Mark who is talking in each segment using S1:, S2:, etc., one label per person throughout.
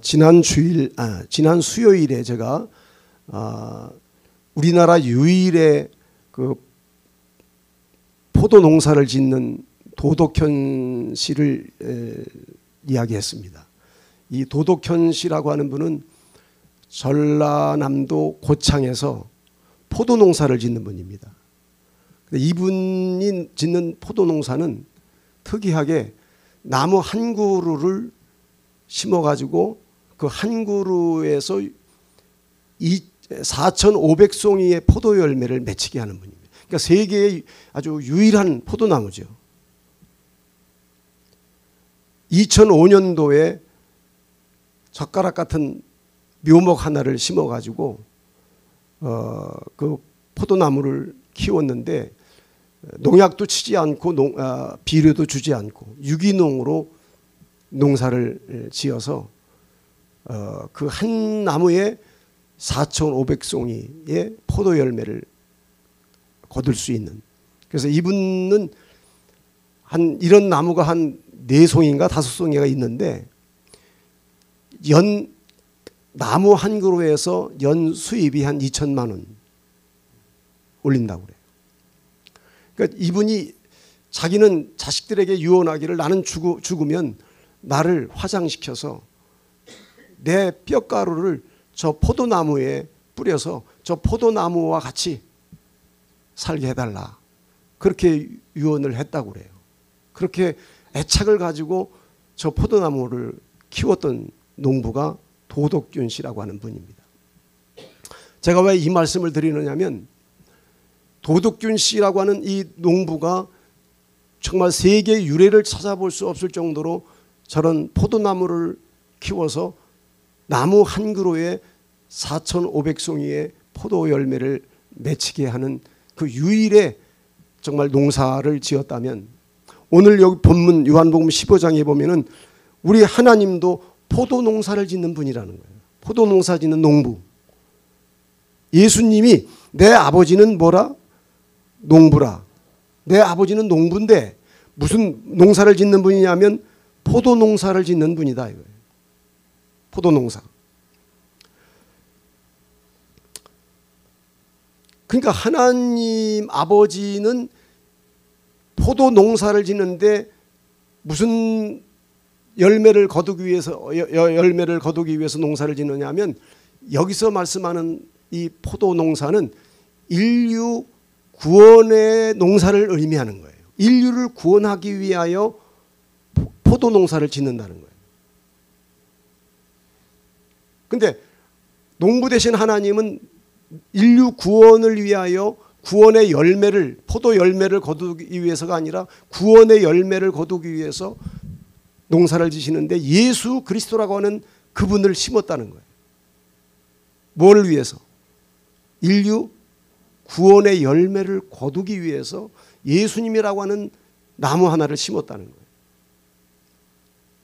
S1: 지난 수요일에 제가 우리나라 유일의 그 포도 농사를 짓는 도덕현 씨를 이야기했습니다. 이 도덕현 씨라고 하는 분은 전라남도 고창에서 포도 농사를 짓는 분입니다. 이분이 짓는 포도 농사는 특이하게 나무 한 그루를 심어가지고 그 한 그루에서 4,500송이의 포도 열매를 맺히게 하는 분입니다. 그러니까 세계의 아주 유일한 포도나무죠. 2005년도에 젓가락 같은 묘목 하나를 심어가지고 그 포도나무를 키웠는데 농약도 치지 않고 비료도 주지 않고 유기농으로 농사를 지어서 그 한 나무에 4,500송이의 포도 열매를 거둘 수 있는. 그래서 이분은 이런 나무가 한 4송인가 5송이가 있는데 나무 한 그루에서 연 수입이 한 2천만 원 올린다고 그래요. 그러니까 이분이 자기는 자식들에게 유언하기를 나는 죽으면 나를 화장시켜서 내 뼈가루를 저 포도나무에 뿌려서 저 포도나무와 같이 살게 해달라. 그렇게 유언을 했다고 그래요. 그렇게 애착을 가지고 저 포도나무를 키웠던 농부가 도덕균 씨라고 하는 분입니다. 제가 왜 이 말씀을 드리느냐면 도덕균 씨라고 하는 이 농부가 정말 세계 유래를 찾아볼 수 없을 정도로 저런 포도나무를 키워서 나무 한 그루에 4,500송이의 포도 열매를 맺히게 하는 그 유일의 정말 농사를 지었다면 오늘 여기 본문 요한복음 15장에 보면은 우리 하나님도 포도 농사를 짓는 분이라는 거예요. 포도 농사 짓는 농부. 예수님이 내 아버지는 뭐라? 농부라. 내 아버지는 농부인데 무슨 농사를 짓는 분이냐면 포도 농사를 짓는 분이다 이거예요. 포도 농사. 그러니까 하나님 아버지는 포도 농사를 짓는데 무슨 열매를 거두기 위해서 농사를 짓느냐면 여기서 말씀하는 이 포도 농사는 인류 구원의 농사를 의미하는 거예요. 인류를 구원하기 위하여 포도 농사를 짓는다는 거예요. 근데 농부 되신 하나님은 인류 구원을 위하여 구원의 열매를 포도 열매를 거두기 위해서가 아니라 구원의 열매를 거두기 위해서 농사를 지시는데 예수 그리스도라고 하는 그분을 심었다는 거예요. 뭘 위해서? 인류 구원의 열매를 거두기 위해서 예수님이라고 하는 나무 하나를 심었다는 거예요.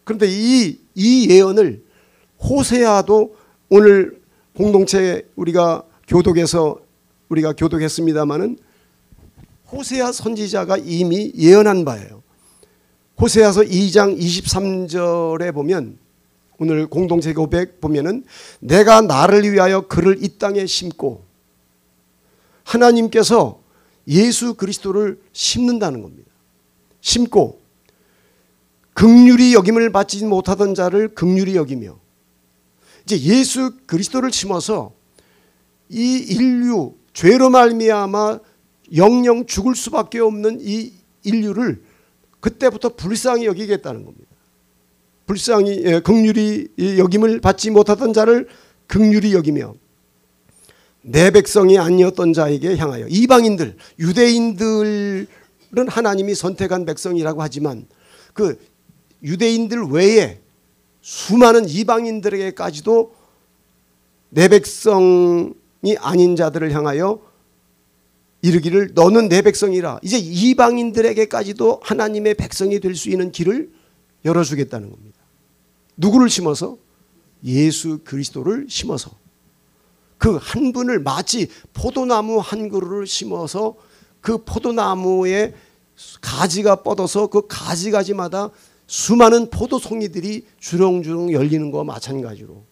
S1: 그런데 이 예언을 호세아도 오늘 공동체 우리가 교독했습니다마는 호세아 선지자가 이미 예언한 바예요. 호세아서 2장 23절에 보면 오늘 공동체 고백 보면은 내가 나를 위하여 그를 이 땅에 심고 하나님께서 예수 그리스도를 심는다는 겁니다. 심고 긍휼히 여김을 받지 못하던 자를 긍휼히 여기며 이제 예수 그리스도를 심어서 이 인류 죄로 말미암아 영영 죽을 수밖에 없는 이 인류를 그때부터 불쌍히 여기겠다는 겁니다. 불쌍히 긍휼히 여김을 받지 못하던 자를 긍휼히 여기며 내 백성이 아니었던 자에게 향하여 이방인들 유대인들은 하나님이 선택한 백성이라고 하지만 그 유대인들 외에 수많은 이방인들에게까지도 내 백성이 아닌 자들을 향하여 이르기를 너는 내 백성이라. 이제 이방인들에게까지도 하나님의 백성이 될 수 있는 길을 열어주겠다는 겁니다. 누구를 심어서? 예수 그리스도를 심어서. 그 한 분을 마치 포도나무 한 그루를 심어서 그 포도나무에 가지가 뻗어서 그 가지가지마다 수많은 포도송이들이 주렁주렁 열리는 것과 마찬가지로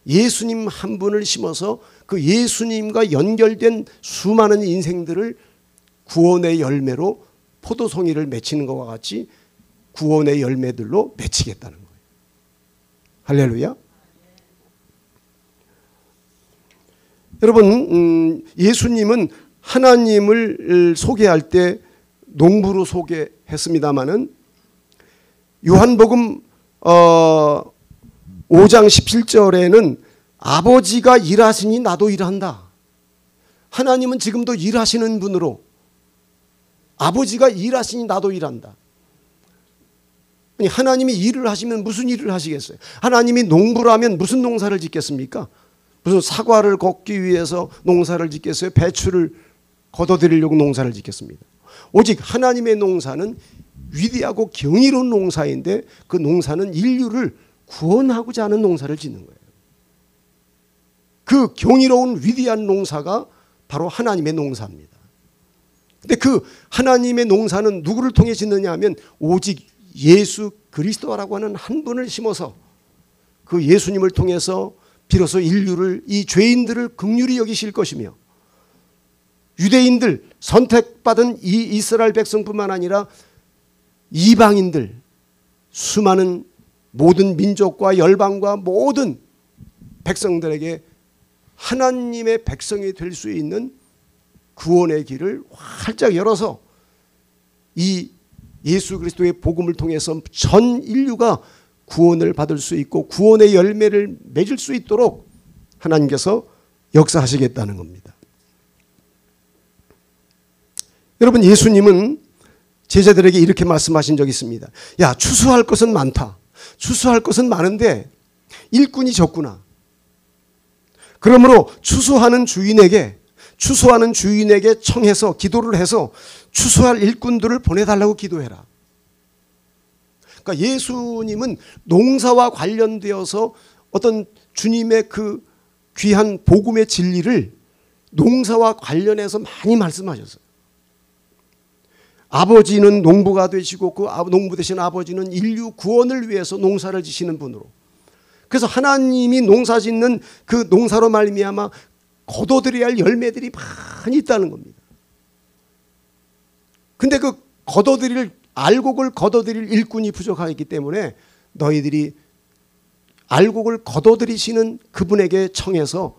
S1: 예수님 한 분을 심어서 그 예수님과 연결된 수많은 인생들을 구원의 열매로 포도송이를 맺히는 것과 같이 구원의 열매들로 맺히겠다는 거예요. 할렐루야. 여러분, 예수님은 하나님을 소개할 때 농부로 소개했습니다마는 요한복음 5장 17절에는 아버지가 일하시니 나도 일한다. 하나님은 지금도 일하시는 분으로 아버지가 일하시니 나도 일한다. 아니, 하나님이 일을 하시면 무슨 일을 하시겠어요? 하나님이 농부라면 무슨 농사를 짓겠습니까? 무슨 사과를 걷기 위해서 농사를 짓겠어요? 배추를 걷어들이려고 농사를 짓겠습니다. 오직 하나님의 농사는 위대하고 경이로운 농사인데 그 농사는 인류를 구원하고자 하는 농사를 짓는 거예요. 그 경이로운 위대한 농사가 바로 하나님의 농사입니다. 근데 그 하나님의 농사는 누구를 통해 짓느냐 하면 오직 예수 그리스도라고 하는 한 분을 심어서 그 예수님을 통해서 비로소 인류를, 이 죄인들을 긍휼히 여기실 것이며 유대인들, 선택받은 이 이스라엘 백성뿐만 아니라 이방인들, 수많은 모든 민족과 열방과 모든 백성들에게 하나님의 백성이 될 수 있는 구원의 길을 활짝 열어서 이 예수 그리스도의 복음을 통해서 전 인류가 구원을 받을 수 있고 구원의 열매를 맺을 수 있도록 하나님께서 역사하시겠다는 겁니다. 여러분, 예수님은 제자들에게 이렇게 말씀하신 적이 있습니다. 야, 추수할 것은 많다. 추수할 것은 많은데 일꾼이 적구나. 그러므로 추수하는 주인에게 청해서 기도를 해서 추수할 일꾼들을 보내달라고 기도해라. 그러니까 예수님은 농사와 관련되어서 어떤 주님의 그 귀한 복음의 진리를 농사와 관련해서 많이 말씀하셨어요. 아버지는 농부가 되시고 그 농부 되신 아버지는 인류 구원을 위해서 농사를 지시는 분으로, 그래서 하나님이 농사 짓는 그 농사로 말미암아 거둬들여야 할 열매들이 많이 있다는 겁니다. 근데 그 알곡을 거둬들일 일꾼이 부족하기 때문에 너희들이 알곡을 거둬들이시는 그분에게 청해서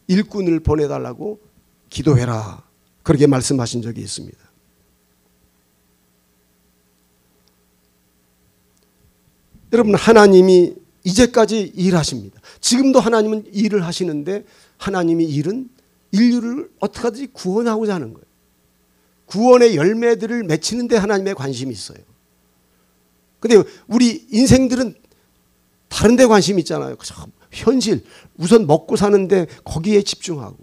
S1: 일꾼을 보내달라고 기도해라. 그렇게 말씀하신 적이 있습니다. 여러분, 하나님이 이제까지 일하십니다. 지금도 하나님은 일을 하시는데 하나님의 일은 인류를 어떻게 하든지 구원하고자 하는 거예요. 구원의 열매들을 맺히는 데 하나님의 관심이 있어요. 근데 우리 인생들은 다른 데 관심이 있잖아요. 현실, 우선 먹고 사는데 거기에 집중하고,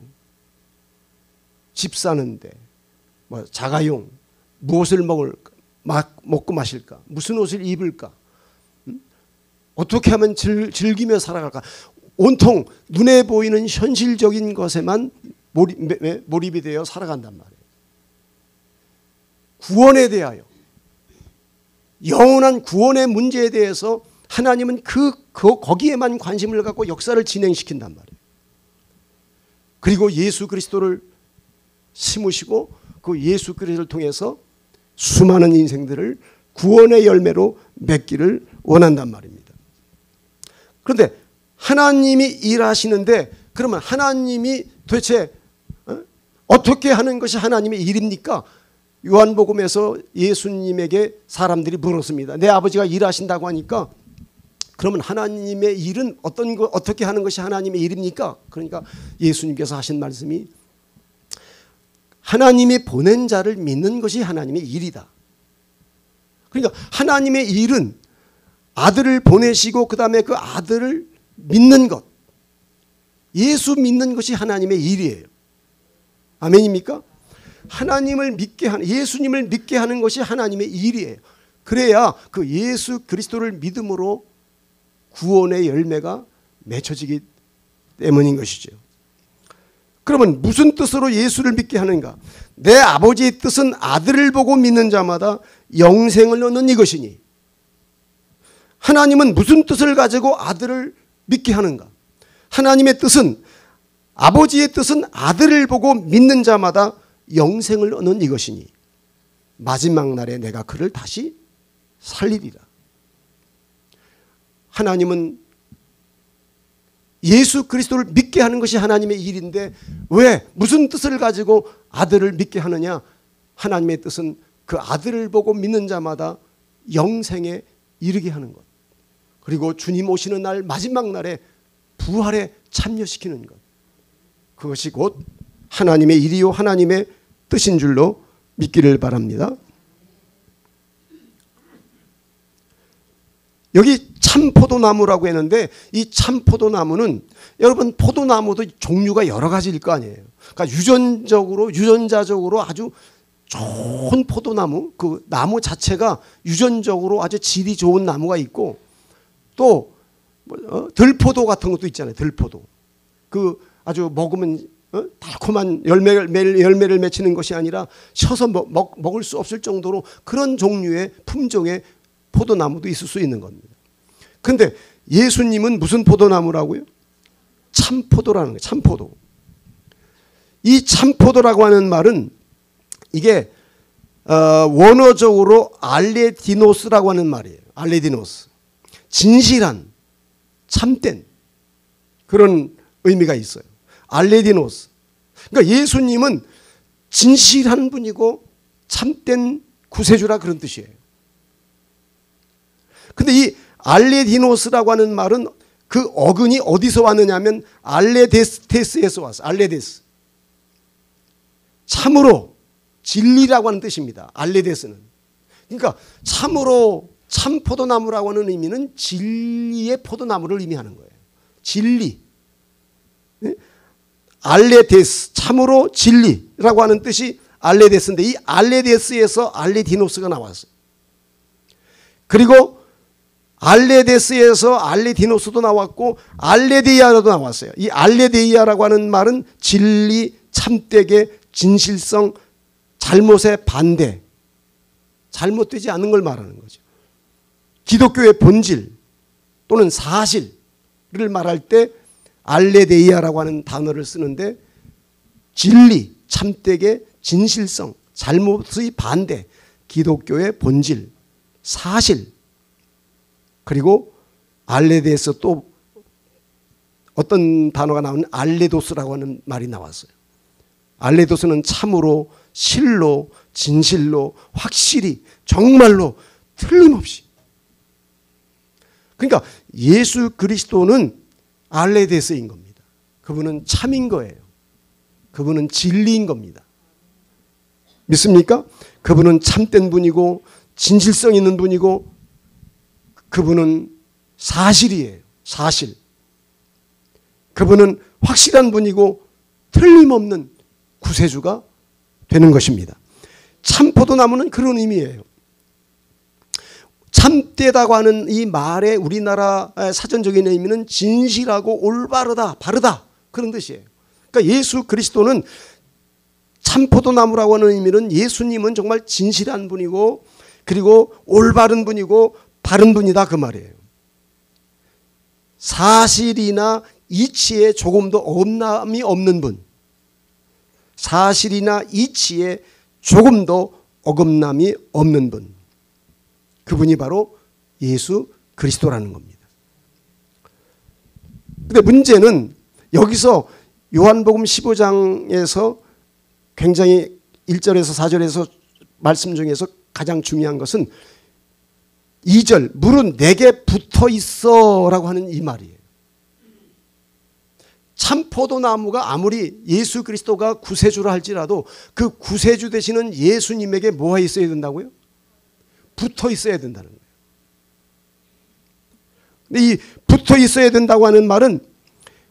S1: 집 사는데, 자가용, 무엇을 먹을까, 먹고 마실까, 무슨 옷을 입을까, 어떻게 하면 즐기며 살아갈까, 온통 눈에 보이는 현실적인 것에만 몰입이 되어 살아간단 말이에요. 구원에 대하여, 영원한 구원의 문제에 대해서 하나님은 거기에만 관심을 갖고 역사를 진행시킨단 말이에요. 그리고 예수 그리스도를 심으시고 그 예수 그리스도를 통해서 수많은 인생들을 구원의 열매로 맺기를 원한단 말입니다. 그런데 하나님이 일하시는데 그러면 하나님이 도대체 어떻게 하는 것이 하나님의 일입니까? 요한복음에서 예수님에게 사람들이 물었습니다. 내 아버지가 일하신다고 하니까 그러면 하나님의 일은 어떻게 하는 것이 하나님의 일입니까? 그러니까 예수님께서 하신 말씀이 하나님이 보낸 자를 믿는 것이 하나님의 일이다. 그러니까 하나님의 일은 아들을 보내시고 그 다음에 그 아들을 믿는 것, 예수 믿는 것이 하나님의 일이에요. 아멘입니까? 하나님을 믿게 하는, 예수님을 믿게 하는 것이 하나님의 일이에요. 그래야 그 예수 그리스도를 믿음으로 구원의 열매가 맺혀지기 때문인 것이죠. 그러면 무슨 뜻으로 예수를 믿게 하는가? 내 아버지의 뜻은 아들을 보고 믿는 자마다 영생을 얻는 이것이니, 하나님은 무슨 뜻을 가지고 아들을 믿게 하는가? 하나님의 뜻은, 아버지의 뜻은 아들을 보고 믿는 자마다 영생을 얻는 이것이니 마지막 날에 내가 그를 다시 살리리라. 하나님은 예수 그리스도를 믿게 하는 것이 하나님의 일인데 왜 무슨 뜻을 가지고 아들을 믿게 하느냐? 하나님의 뜻은 그 아들을 보고 믿는 자마다 영생에 이르게 하는 것, 그리고 주님 오시는 날 마지막 날에 부활에 참여시키는 것, 그것이 곧 하나님의 일이요 하나님의 뜻인 줄로 믿기를 바랍니다. 여기 참포도나무라고 했는데 이 참포도나무는, 여러분 포도나무도 종류가 여러 가지일 거 아니에요. 그러니까 유전자적으로 아주 좋은 포도나무, 그 나무 자체가 유전적으로 아주 질이 좋은 나무가 있고, 또 들포도 같은 것도 있잖아요. 들포도. 그 아주 먹으면 달콤한 열매를 맺히는 것이 아니라 셔서 먹을 수 없을 정도로 그런 종류의 품종의 포도나무도 있을 수 있는 겁니다. 그런데 예수님은 무슨 포도나무라고요? 참포도라는 거예요. 참포도. 이 참포도라고 하는 말은 이게 원어적으로 알레디노스라고 하는 말이에요. 알레디노스. 진실한, 참된 그런 의미가 있어요. 알레디노스. 그러니까 예수님은 진실한 분이고 참된 구세주라 그런 뜻이에요. 근데 이 알레디노스라고 하는 말은 그 어근이 어디서 왔느냐면 알레데스테스에서 왔어요. 알레데스. 참으로, 진리라고 하는 뜻입니다. 알레데스는. 그러니까 참으로, 참포도나무라고 하는 의미는 진리의 포도나무를 의미하는 거예요. 진리. 알레데스, 참으로 진리라고 하는 뜻이 알레데스인데 이 알레데스에서 알레디노스가 나왔어요. 그리고 알레데스에서 알레디노스도 나왔고 알레데이아도 나왔어요. 이 알레데이아라고 하는 말은 진리, 참되게, 진실성, 잘못의 반대, 잘못되지 않는 걸 말하는 거죠. 기독교의 본질 또는 사실을 말할 때 알레데이아라고 하는 단어를 쓰는데 진리, 참되게, 진실성, 잘못의 반대, 기독교의 본질, 사실, 그리고 알레데에서 또 어떤 단어가 나오는 알레도스라고 하는 말이 나왔어요. 알레도스는 참으로, 실로, 진실로, 확실히, 정말로, 틀림없이. 그러니까 예수 그리스도는 알레데스인 겁니다. 그분은 참인 거예요. 그분은 진리인 겁니다. 믿습니까? 그분은 참된 분이고 진실성 있는 분이고 그분은 사실이에요. 사실. 그분은 확실한 분이고 틀림없는 구세주가 되는 것입니다. 참포도나무는 그런 의미예요. 참되다고 하는 이 말의 우리나라 사전적인 의미는 진실하고 올바르다, 바르다 그런 뜻이에요. 그러니까 예수 그리스도는 참포도나무라고 하는 의미는 예수님은 정말 진실한 분이고 그리고 올바른 분이고 바른 분이다 그 말이에요. 사실이나 이치에 조금도 어긋남이 없는 분, 사실이나 이치에 조금도 어긋남이 없는 분, 그분이 바로 예수 그리스도라는 겁니다. 근데 문제는 여기서 요한복음 15장에서 굉장히 1절에서 4절에서 말씀 중에서 가장 중요한 것은 2절 물은 내게 붙어 있어 라고 하는 이 말이에요. 참포도나무가 아무리 예수 그리스도가 구세주라 할지라도 그 구세주 되시는 예수님에게 뭐가 있어야 된다고요? 붙어 있어야 된다는 거예요. 근데 이 붙어 있어야 된다고 하는 말은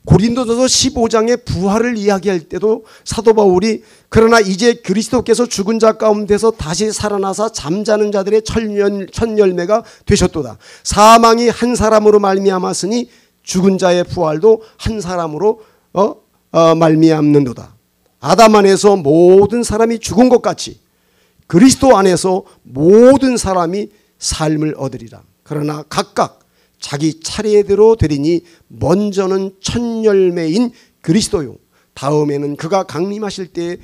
S1: 고린도전서 15장의 부활을 이야기할 때도 사도 바울이 그러나 이제 그리스도께서 죽은 자 가운데서 다시 살아나사 잠자는 자들의 첫 열매가 되셨도다. 사망이 한 사람으로 말미암았으니 죽은 자의 부활도 한 사람으로 말미암는도다. 아담 안에서 모든 사람이 죽은 것 같이 그리스도 안에서 모든 사람이 삶을 얻으리라. 그러나 각각 자기 차례대로 되리니 먼저는 첫 열매인 그리스도요 다음에는 그가 강림하실 때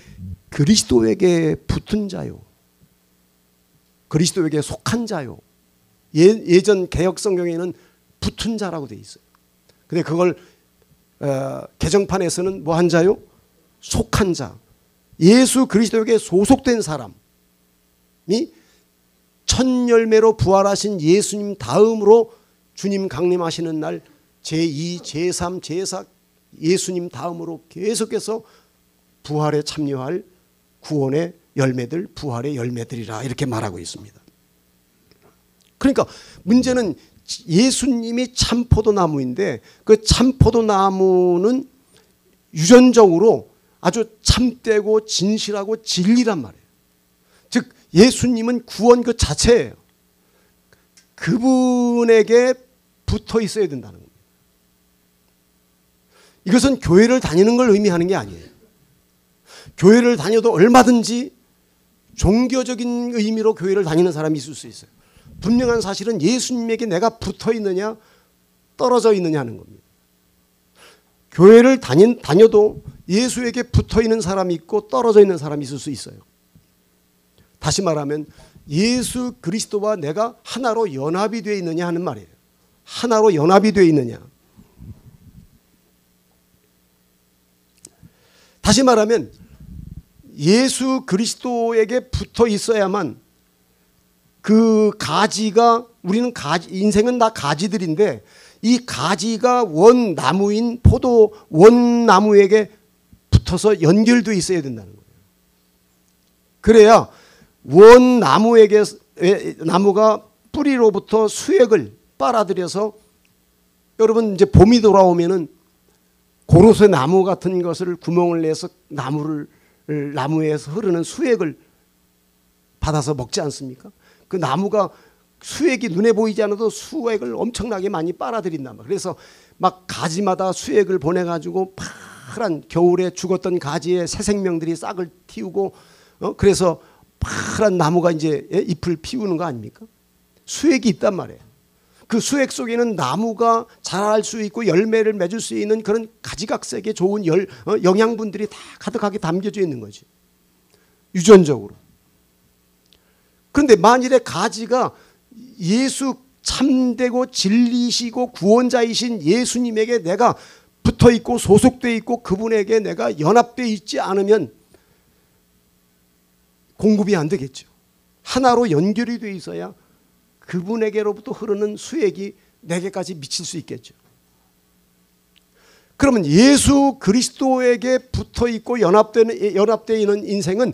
S1: 그리스도에게 붙은 자요 그리스도에게 속한 자요. 예전 개역 성경에는 붙은 자라고 되어 있어요. 근데 그걸 개정판에서는 뭐 한 자요? 속한 자. 예수 그리스도에게 소속된 사람이 첫 열매로 부활하신 예수님 다음으로 주님 강림하시는 날 제2, 제3, 제4 예수님 다음으로 계속해서 부활에 참여할 구원의 열매들, 부활의 열매들이라 이렇게 말하고 있습니다. 그러니까 문제는 예수님이 참포도나무인데 그 참포도나무는 유전적으로 아주 참되고 진실하고 진리란 말이에요. 즉 예수님은 구원 그 자체예요. 그분에게 붙어 있어야 된다는 겁니다. 이것은 교회를 다니는 걸 의미하는 게 아니에요. 교회를 다녀도 얼마든지 종교적인 의미로 교회를 다니는 사람이 있을 수 있어요. 분명한 사실은 예수님에게 내가 붙어 있느냐 떨어져 있느냐 하는 겁니다. 교회를 다녀도 예수에게 붙어 있는 사람이 있고 떨어져 있는 사람이 있을 수 있어요. 다시 말하면 예수 그리스도와 내가 하나로 연합이 되어 있느냐 하는 말이에요. 하나로 연합이 되어 있느냐. 다시 말하면 예수 그리스도에게 붙어 있어야만 그 가지가 우리는 인생은 다 가지들인데 이 가지가 원나무인 포도 원나무에게 붙어서 연결되어 있어야 된다는 거예요. 그래야 원나무에게 나무가 뿌리로부터 수액을 빨아들여서 여러분 이제 봄이 돌아오면은 고로쇠 나무 같은 것을 구멍을 내서 나무에서 흐르는 수액을 받아서 먹지 않습니까? 그 나무가 수액이 눈에 보이지 않아도 수액을 엄청나게 많이 빨아들인단 말이에요. 그래서 막 가지마다 수액을 보내가지고 파란 겨울에 죽었던 가지에 새 생명들이 싹을 틔우고 그래서 파란 나무가 이제 잎을 피우는 거 아닙니까? 수액이 있단 말이에요. 그 수액 속에는 나무가 자랄 수 있고 열매를 맺을 수 있는 그런 가지각색의 좋은 영양분들이 다 가득하게 담겨져 있는 거지. 유전적으로. 그런데 만일에 가지가 예수 참되고 진리시고 구원자이신 예수님에게 내가 붙어 있고 소속되어 있고 그분에게 내가 연합되어 있지 않으면 공급이 안 되겠죠. 하나로 연결이 되어 있어야 그분에게로부터 흐르는 수액이 내게까지 미칠 수 있겠죠. 그러면 예수 그리스도에게 붙어 있고 연합되어 있는 인생은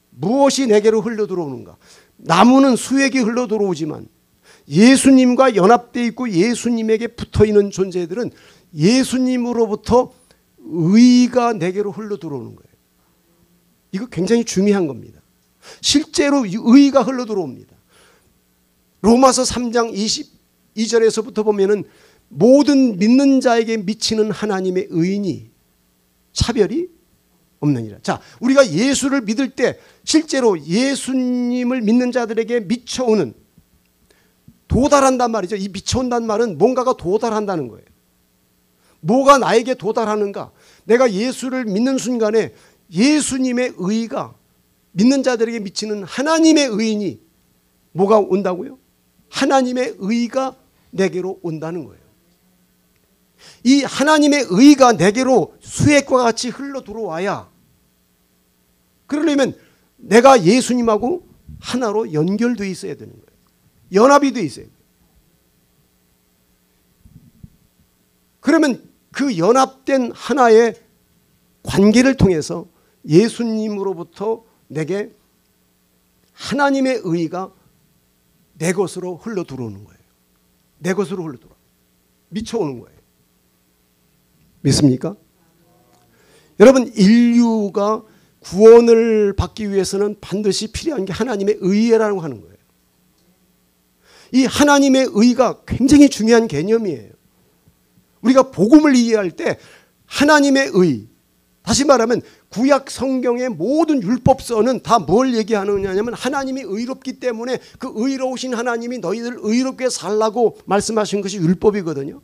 S1: 무엇이 내게로 흘러 들어오는가? 나무는 수액이 흘러 들어오지만 예수님과 연합되어 있고 예수님에게 붙어 있는 존재들은 예수님으로부터 의가 내게로 흘러 들어오는 거예요. 이거 굉장히 중요한 겁니다. 실제로 의가 흘러 들어옵니다. 로마서 3장 22절에서부터 보면은 모든 믿는 자에게 미치는 하나님의 의인이 차별이 없느니라. 자, 우리가 예수를 믿을 때 실제로 예수님을 믿는 자들에게 미쳐오는 도달한단 말이죠. 이 미쳐온다는 말은 뭔가가 도달한다는 거예요. 뭐가 나에게 도달하는가? 내가 예수를 믿는 순간에 예수님의 의가 믿는 자들에게 미치는 하나님의 의인이 뭐가 온다고요? 하나님의 의가 내게로 온다는 거예요. 이 하나님의 의가 내게로 수액과 같이 흘러 들어와야 그러려면 내가 예수님하고 하나로 연결되어 있어야 되는 거예요. 연합이 되어 있어야 돼요. 그러면 그 연합된 하나의 관계를 통해서 예수님으로부터 내게 하나님의 의가 내 것으로 흘러 들어오는 거예요. 내 것으로 흘러 들어와. 미쳐오는 거예요. 믿습니까? 여러분, 인류가 구원을 받기 위해서는 반드시 필요한 게 하나님의 의라고 하는 거예요. 이 하나님의 의가 굉장히 중요한 개념이에요. 우리가 복음을 이해할 때 하나님의 의, 다시 말하면 구약 성경의 모든 율법서는 다 뭘 얘기하느냐면 하나님이 의롭기 때문에 그 의로우신 하나님이 너희들 의롭게 살라고 말씀하신 것이 율법이거든요.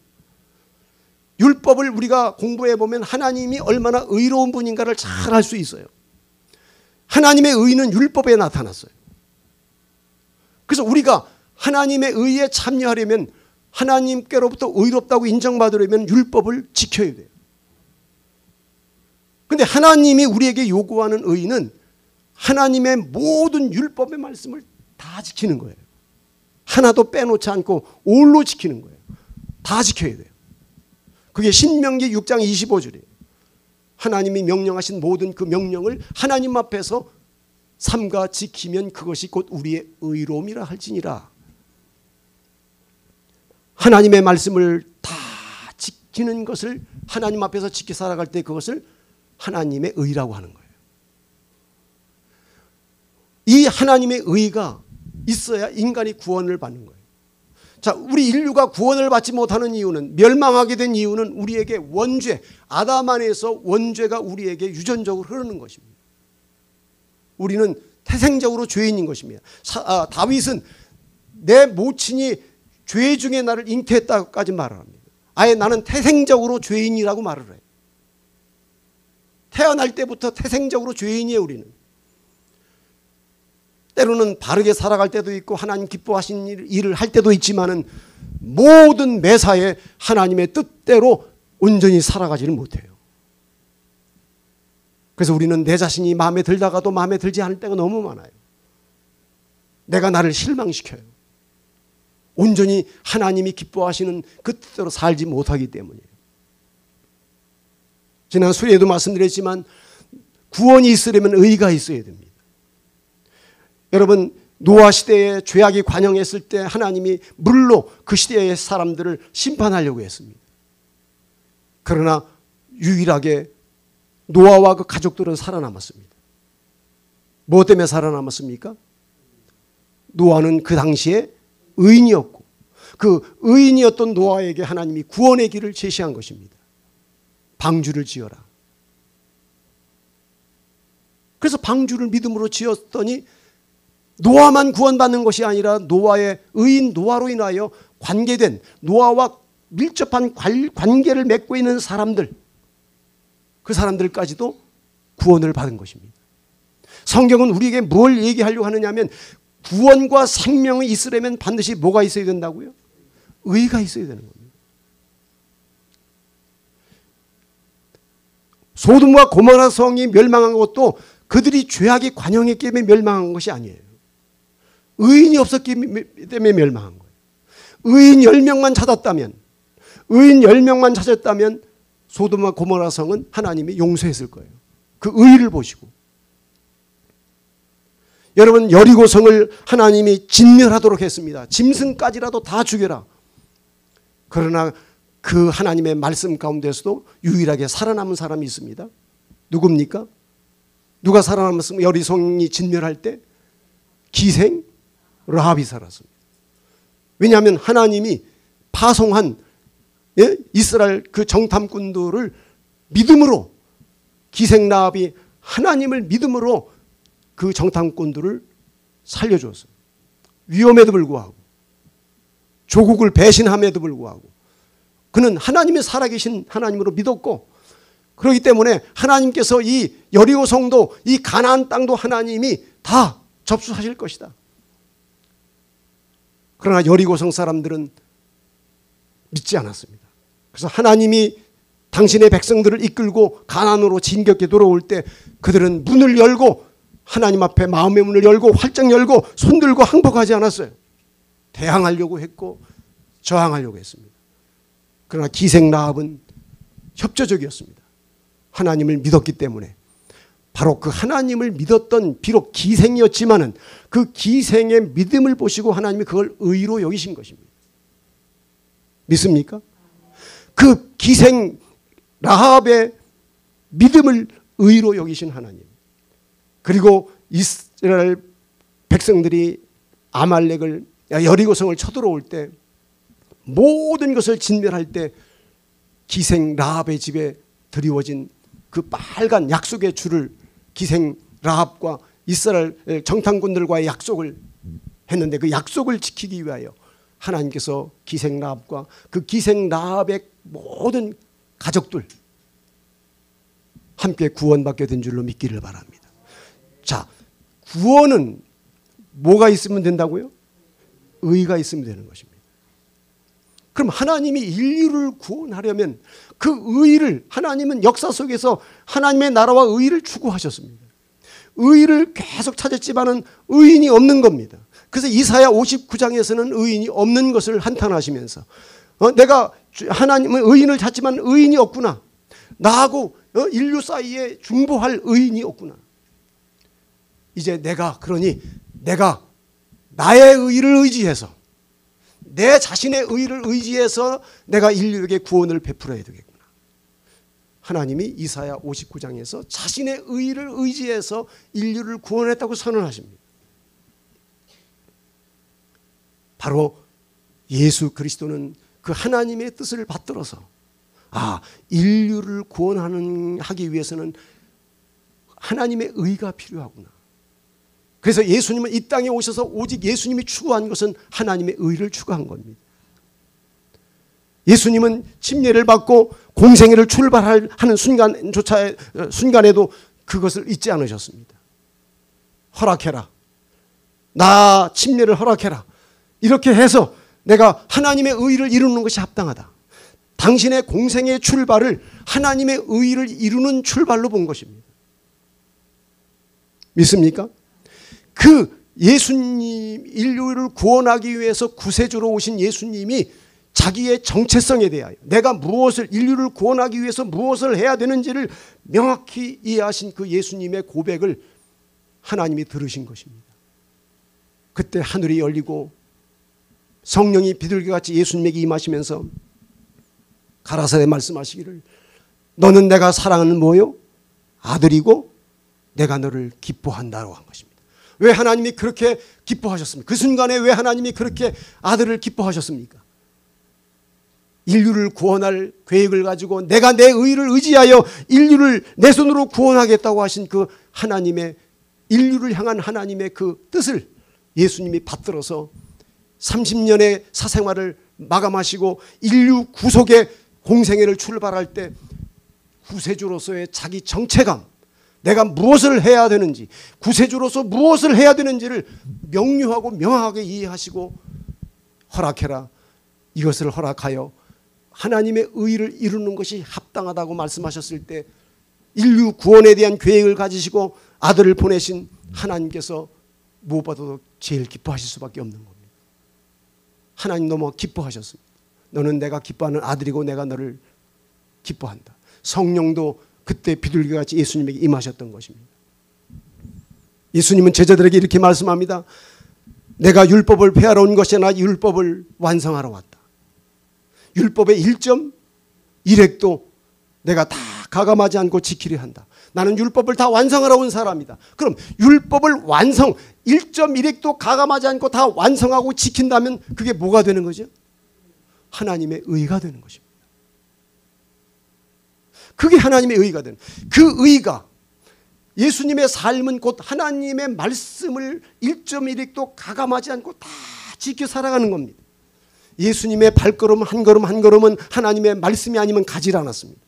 S1: 율법을 우리가 공부해 보면 하나님이 얼마나 의로운 분인가를 잘 알 수 있어요. 하나님의 의는 율법에 나타났어요. 그래서 우리가 하나님의 의에 참여하려면, 하나님께로부터 의롭다고 인정받으려면 율법을 지켜야 돼요. 그런데 하나님이 우리에게 요구하는 의는 하나님의 모든 율법의 말씀을 다 지키는 거예요. 하나도 빼놓지 않고 올로 지키는 거예요. 다 지켜야 돼요. 그게 신명기 6장 25절이에요. 하나님이 명령하신 모든 그 명령을 하나님 앞에서 삼가 지키면 그것이 곧 우리의 의로움이라 할지니라. 하나님의 말씀을 다 지키는 것을, 하나님 앞에서 지켜 살아갈 때 그것을 하나님의 의라고 하는 거예요. 이 하나님의 의가 있어야 인간이 구원을 받는 거예요. 자, 우리 인류가 구원을 받지 못하는 이유는, 멸망하게 된 이유는 우리에게 원죄, 아담 안에서 원죄가 우리에게 유전적으로 흐르는 것입니다. 우리는 태생적으로 죄인인 것입니다. 다윗은 내 모친이 죄 중에 나를 잉태했다고까지 말을 합니다. 아예 나는 태생적으로 죄인이라고 말을 해요. 태어날 때부터 태생적으로 죄인이에요. 우리는 때로는 바르게 살아갈 때도 있고 하나님 기뻐하시는 일을 할 때도 있지만은 모든 매사에 하나님의 뜻대로 온전히 살아가지는 못해요. 그래서 우리는 내 자신이 마음에 들다가도 마음에 들지 않을 때가 너무 많아요. 내가 나를 실망시켜요. 온전히 하나님이 기뻐하시는 그 뜻대로 살지 못하기 때문이에요. 지난 수요일에도 말씀드렸지만 구원이 있으려면 의가 있어야 됩니다. 여러분, 노아 시대에 죄악이 관영했을 때 하나님이 물로 그 시대의 사람들을 심판하려고 했습니다. 그러나 유일하게 노아와 그 가족들은 살아남았습니다. 뭐 때문에 살아남았습니까? 노아는 그 당시에 의인이었고 그 의인이었던 노아에게 하나님이 구원의 길을 제시한 것입니다. 방주를 지어라. 그래서 방주를 믿음으로 지었더니 노아만 구원받는 것이 아니라 노아의 의인 노아로 인하여 관계된, 노아와 밀접한 관계를 맺고 있는 사람들, 그 사람들까지도 구원을 받은 것입니다. 성경은 우리에게 뭘 얘기하려고 하느냐면 구원과 생명이 있으려면 반드시 뭐가 있어야 된다고요? 의가 있어야 되는 겁니다. 소돔과 고모라 성이 멸망한 것도 그들이 죄악이 관영했기 때문에 멸망한 것이 아니에요. 의인이 없었기 때문에 멸망한 거예요. 의인 10명만 찾았다면, 의인 10명만 찾았다면 소돔과 고모라 성은 하나님이 용서했을 거예요. 그 의를 보시고. 여러분, 여리고성을 하나님이 진멸하도록 했습니다. 짐승까지라도 다 죽여라. 그러나 그 하나님의 말씀 가운데서도 유일하게 살아남은 사람이 있습니다. 누굽니까? 누가 살아남았습니까? 여리고성이 진멸할 때 기생 라합이 살았습니다. 왜냐하면 하나님이 파송한 이스라엘 그 정탐꾼들을 믿음으로, 기생 라합이 하나님을 믿음으로 그 정탐꾼들을 살려주었어요. 위험에도 불구하고, 조국을 배신함에도 불구하고 그는 하나님의 살아계신 하나님으로 믿었고, 그렇기 때문에 하나님께서 이 여리고성도 이 가나안 땅도 하나님이 다 접수하실 것이다. 그러나 여리고성 사람들은 믿지 않았습니다. 그래서 하나님이 당신의 백성들을 이끌고 가나안으로 진격해 돌아올 때 그들은 문을 열고, 하나님 앞에 마음의 문을 열고 활짝 열고 손 들고 항복하지 않았어요. 대항하려고 했고 저항하려고 했습니다. 그러나 기생 라합은 협조적이었습니다. 하나님을 믿었기 때문에. 바로 그 하나님을 믿었던, 비록 기생이었지만은 그 기생의 믿음을 보시고 하나님이 그걸 의로 여기신 것입니다. 믿습니까? 그 기생 라합의 믿음을 의로 여기신 하나님. 그리고 이스라엘 백성들이 아말렉을, 여리고성을 쳐들어올 때, 모든 것을 진멸할 때 기생 라합의 집에 드리워진 그 그 빨간 약속의 줄을 기생 라합과 이스라엘 정탐꾼들과의 약속을 했는데 그 약속을 지키기 위하여 하나님께서 기생 라합과 그 기생 라합의 모든 가족들 함께 구원받게 된 줄로 믿기를 바랍니다. 자, 구원은 뭐가 있으면 된다고요? 의가 있으면 되는 것입니다. 그럼 하나님이 인류를 구원하려면 그 의를 하나님은 역사 속에서 하나님의 나라와 의를 추구하셨습니다. 의를 계속 찾았지만은 의인이 없는 겁니다. 그래서 이사야 59장에서는 의인이 없는 것을 한탄하시면서 내가 하나님의 의인을 찾지만 의인이 없구나. 나하고 인류 사이에 중보할 의인이 없구나. 이제 그러니 내가 나의 의를 의지해서 내 자신의 의를 의지해서 내가 인류에게 구원을 베풀어야 되겠구나. 하나님이 이사야 59장에서 자신의 의를 의지해서 인류를 구원했다고 선언하십니다. 바로 예수 그리스도는 그 하나님의 뜻을 받들어서 인류를 구원하기 위해서는 하나님의 의가 필요하구나. 그래서 예수님은 이 땅에 오셔서 오직 예수님이 추구한 것은 하나님의 의를 추구한 겁니다. 예수님은 침례를 받고 공생애를 출발하는 순간에도 그것을 잊지 않으셨습니다. 허락해라. 나 침례를 허락해라. 이렇게 해서 내가 하나님의 의를 이루는 것이 합당하다. 당신의 공생의 출발을 하나님의 의를 이루는 출발로 본 것입니다. 믿습니까? 그 예수님, 인류를 구원하기 위해서 구세주로 오신 예수님이 자기의 정체성에 대하여 내가 인류를 구원하기 위해서 무엇을 해야 되는지를 명확히 이해하신 그 예수님의 고백을 하나님이 들으신 것입니다. 그때 하늘이 열리고 성령이 비둘기같이 예수님에게 임하시면서 가라사대 말씀하시기를 너는 내가 사랑하는 뭐요? 아들이고 내가 너를 기뻐한다고 한 것입니다. 왜 하나님이 그렇게 기뻐하셨습니까? 그 순간에 왜 하나님이 그렇게 아들을 기뻐하셨습니까? 인류를 구원할 계획을 가지고 내가 내 의를 의지하여 인류를 내 손으로 구원하겠다고 하신 그 하나님의 인류를 향한 하나님의 그 뜻을 예수님이 받들어서 30년의 사생활을 마감하시고 인류 구속의 공생애를 출발할 때 구세주로서의 자기 정체감, 내가 무엇을 해야 되는지, 구세주로서 무엇을 해야 되는지를 명료하고 명확하게 이해하시고 허락해라. 이것을 허락하여 하나님의 의를 이루는 것이 합당하다고 말씀하셨을 때 인류 구원에 대한 계획을 가지시고 아들을 보내신 하나님께서 무엇보다도 제일 기뻐하실 수밖에 없는 겁니다. 하나님 너무 기뻐하셨습니다. 너는 내가 기뻐하는 아들이고 내가 너를 기뻐한다. 성령도 그때 비둘기같이 예수님에게 임하셨던 것입니다. 예수님은 제자들에게 이렇게 말씀합니다. 내가 율법을 폐하러 온 것이 아니라 율법을 완성하러 왔다. 율법의 1.1획도 내가 다 가감하지 않고 지키려 한다. 나는 율법을 다 완성하러 온 사람이다. 그럼 율법을 1.1획도 가감하지 않고 다 완성하고 지킨다면 그게 뭐가 되는 거죠? 하나님의 의가 되는 것입니다. 그게 하나님의 의가 되는, 그 의가 예수님의 삶은 곧 하나님의 말씀을 1.1획도 가감하지 않고 다 지켜 살아가는 겁니다. 예수님의 발걸음 한 걸음 한 걸음은 하나님의 말씀이 아니면 가지 않았습니다.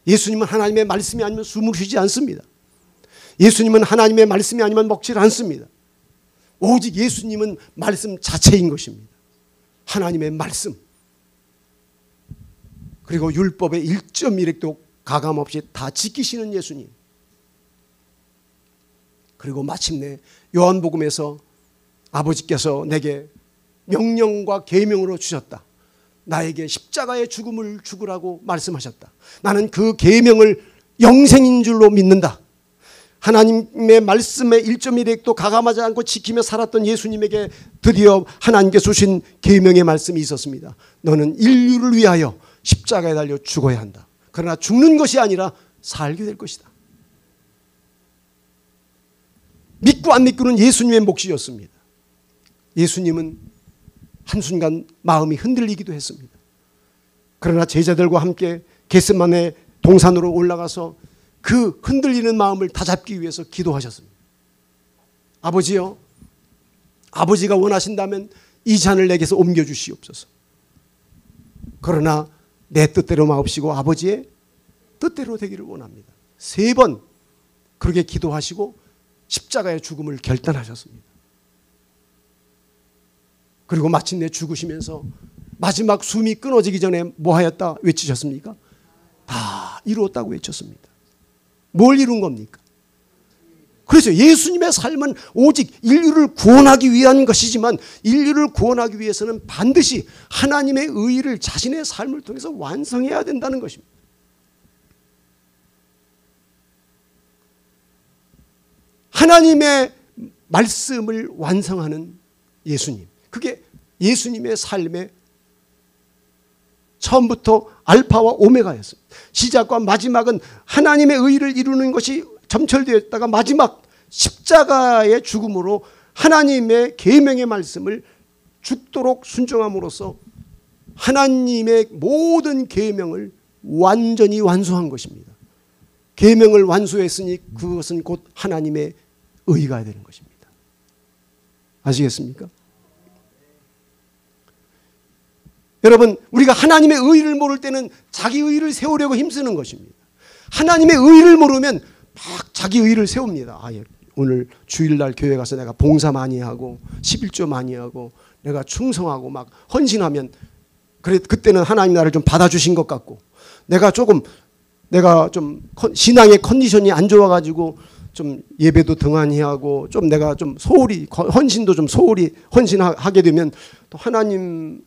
S1: 예수님은 하나님의 말씀이 아니면 숨을 쉬지 않습니다. 예수님은 하나님의 말씀이 아니면 먹질 않습니다. 오직 예수님은 말씀 자체인 것입니다. 하나님의 말씀. 그리고 율법의 1.1획도 가감없이 다 지키시는 예수님. 그리고 마침내 요한복음에서 아버지께서 내게 명령과 계명으로 주셨다. 나에게 십자가의 죽음을 죽으라고 말씀하셨다. 나는 그 계명을 영생인 줄로 믿는다. 하나님의 말씀에 1.1획도 가감하지 않고 지키며 살았던 예수님에게 드디어 하나님께 주신 계명의 말씀이 있었습니다. 너는 인류를 위하여 십자가에 달려 죽어야 한다. 그러나 죽는 것이 아니라 살게 될 것이다. 믿고 안 믿고는 예수님의 몫이었습니다. 예수님은 한순간 마음이 흔들리기도 했습니다. 그러나 제자들과 함께 겟세마네 동산으로 올라가서 그 흔들리는 마음을 다잡기 위해서 기도하셨습니다. 아버지요, 아버지가 원하신다면 이 잔을 내게서 옮겨주시옵소서. 그러나 내 뜻대로 마옵시고 아버지의 뜻대로 되기를 원합니다. 3번 그렇게 기도하시고 십자가의 죽음을 결단하셨습니다. 그리고 마침내 죽으시면서 마지막 숨이 끊어지기 전에 뭐 하였다 외치셨습니까? 다 이루었다고 외쳤습니다. 뭘 이룬 겁니까? 그래서 예수님의 삶은 오직 인류를 구원하기 위한 것이지만 인류를 구원하기 위해서는 반드시 하나님의 의의를 자신의 삶을 통해서 완성해야 된다는 것입니다. 하나님의 말씀을 완성하는 예수님, 그게 예수님의 삶의 처음부터 알파와 오메가였습니다. 시작과 마지막은 하나님의 의의를 이루는 것이 점철되었다가 마지막 십자가의 죽음으로 하나님의 계명의 말씀을 죽도록 순종함으로써 하나님의 모든 계명을 완전히 완수한 것입니다. 계명을 완수했으니 그것은 곧 하나님의 의가 되는 것입니다. 아시겠습니까? 여러분, 우리가 하나님의 의를 모를 때는 자기 의를 세우려고 힘쓰는 것입니다. 하나님의 의를 모르면 막 자기 의를 세웁니다. 아, 오늘 주일날 교회 가서 내가 봉사 많이 하고 11조 많이 하고 내가 충성하고 막 헌신하면 그래, 그때는 하나님 나를 좀 받아주신 것 같고 내가 좀 신앙의 컨디션이 안 좋아가지고 좀 예배도 등한히 하고 좀 내가 좀 소홀히 헌신도 좀 소홀히 헌신하게 되면 또 하나님이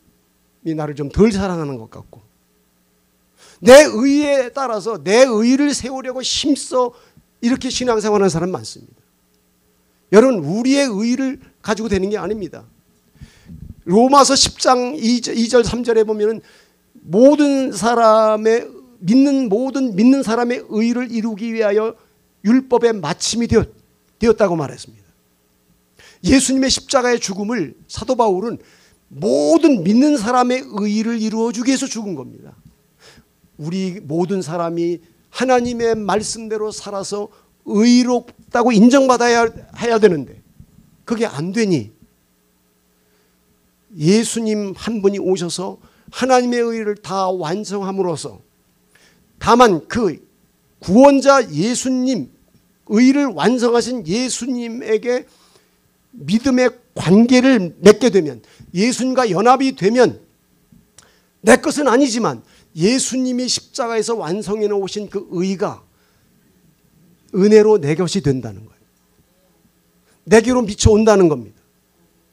S1: 나를 좀 덜 사랑하는 것 같고 내 의에 따라서 내 의를 세우려고 힘써 이렇게 신앙생활하는 사람 많습니다. 여러분, 우리의 의를 가지고 되는 게 아닙니다. 로마서 10장 2절 3절에 보면은 모든 믿는 사람의 의를 이루기 위하여 율법의 마침이 되었다고 말했습니다. 예수님의 십자가의 죽음을 사도 바울은 모든 믿는 사람의 의를 이루어주기 위해서 죽은 겁니다. 우리 모든 사람이 하나님의 말씀대로 살아서 의롭다고 인정받아야 해야 되는데 그게 안 되니 예수님 한 분이 오셔서 하나님의 의를 다 완성함으로써 다만 그 구원자 예수님, 의를 완성하신 예수님에게 믿음의 관계를 맺게 되면 예수님과 연합이 되면 내 것은 아니지만 예수님이 십자가에서 완성해 놓으신 그 의가 은혜로 내 것이 된다는 거예요. 내게로 미쳐온다는 겁니다.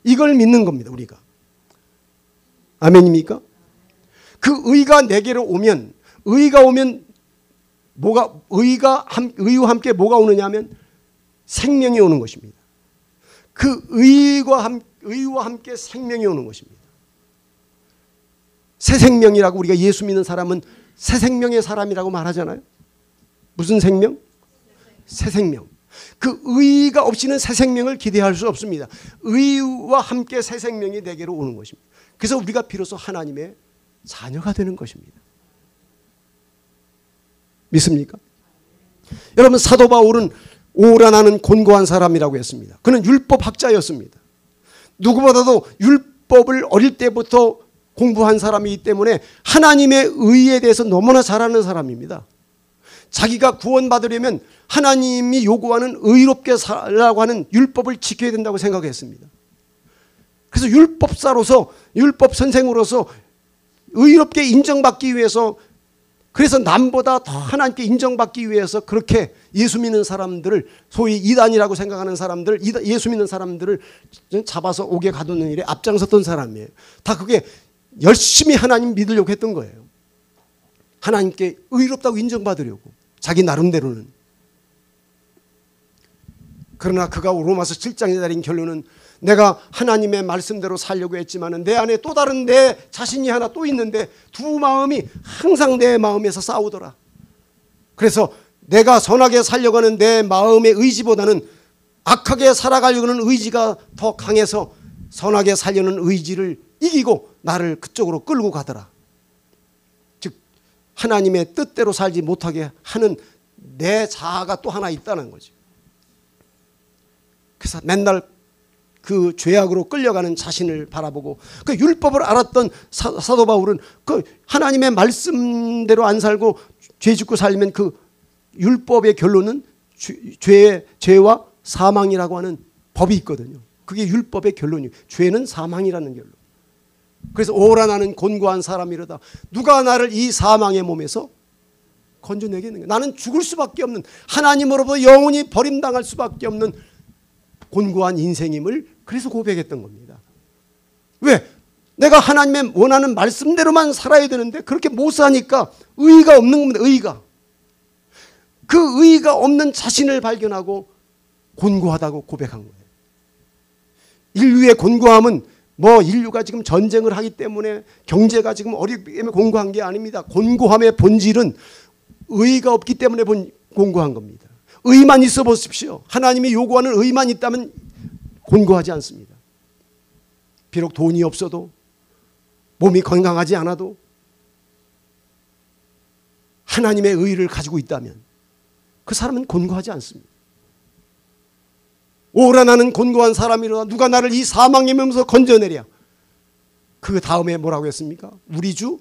S1: 이걸 믿는 겁니다, 우리가. 아멘입니까? 그 의가 내게로 오면, 의가 오면 의와 함께 뭐가 오느냐 하면 생명이 오는 것입니다. 그 의와 함께 생명이 오는 것입니다. 새 생명이라고 우리가 예수 믿는 사람은 새 생명의 사람이라고 말하잖아요. 무슨 생명? 새 생명. 그 의가 없이는 새 생명을 기대할 수 없습니다. 의와 함께 새 생명이 내게로 오는 것입니다. 그래서 우리가 비로소 하나님의 자녀가 되는 것입니다. 믿습니까? 여러분, 사도 바울은 오라나는 곤고한 사람이라고 했습니다. 그는 율법학자였습니다. 누구보다도 율법을 어릴 때부터 공부한 사람이기 때문에 하나님의 의에 대해서 너무나 잘 아는 사람입니다. 자기가 구원받으려면 하나님이 요구하는 의롭게 살라고 하는 율법을 지켜야 된다고 생각했습니다. 그래서 율법사로서, 율법 선생으로서 의롭게 인정받기 위해서, 그래서 남보다 더 하나님께 인정받기 위해서 그렇게 예수 믿는 사람들을, 소위 이단이라고 생각하는 사람들, 예수 믿는 사람들을 잡아서 옥에 가두는 일에 앞장섰던 사람이에요. 다 그게 열심히 하나님 믿으려고 했던 거예요. 하나님께 의롭다고 인정받으려고, 자기 나름대로는. 그러나 그가 로마서 7장에 달린 결론은 내가 하나님의 말씀대로 살려고 했지만 내 안에 또 다른 내 자신이 하나 또 있는데 두 마음이 항상 내 마음에서 싸우더라. 그래서 내가 선하게 살려고 하는 내 마음의 의지보다는 악하게 살아가려고 하는 의지가 더 강해서 선하게 살려는 의지를 이기고 나를 그쪽으로 끌고 가더라. 즉 하나님의 뜻대로 살지 못하게 하는 내 자아가 또 하나 있다는 거죠. 그래서 맨날 그 죄악으로 끌려가는 자신을 바라보고, 그 율법을 알았던 사도 바울은 그 하나님의 말씀대로 안 살고 죄 짓고 살면 그 율법의 결론은 죄와 사망이라고 하는 법이 있거든요. 그게 율법의 결론이에요. 죄는 사망이라는 결론. 그래서 오라 나는 곤고한 사람이로다. 누가 나를 이 사망의 몸에서 건져내겠는가. 나는 죽을 수밖에 없는, 하나님으로부터 영원히 버림당할 수밖에 없는 곤고한 인생임을 그래서 고백했던 겁니다. 왜? 내가 하나님의 원하는 말씀대로만 살아야 되는데 그렇게 못 사니까 의의가 없는 겁니다. 의의가. 그 의의가 없는 자신을 발견하고 곤고하다고 고백한 거예요. 인류의 곤고함은 뭐 인류가 지금 전쟁을 하기 때문에 경제가 지금 어렵기 때문에 곤고한 게 아닙니다. 곤고함의 본질은 의의가 없기 때문에 곤고한 겁니다. 의의만 있어 보십시오. 하나님이 요구하는 의의만 있다면 곤고하지 않습니다. 비록 돈이 없어도, 몸이 건강하지 않아도 하나님의 의의를 가지고 있다면 그 사람은 곤고하지 않습니다. 오라 나는 곤고한 사람이로다. 누가 나를 이 사망의 몸에서 건져내랴. 그 다음에 뭐라고 했습니까? 우리 주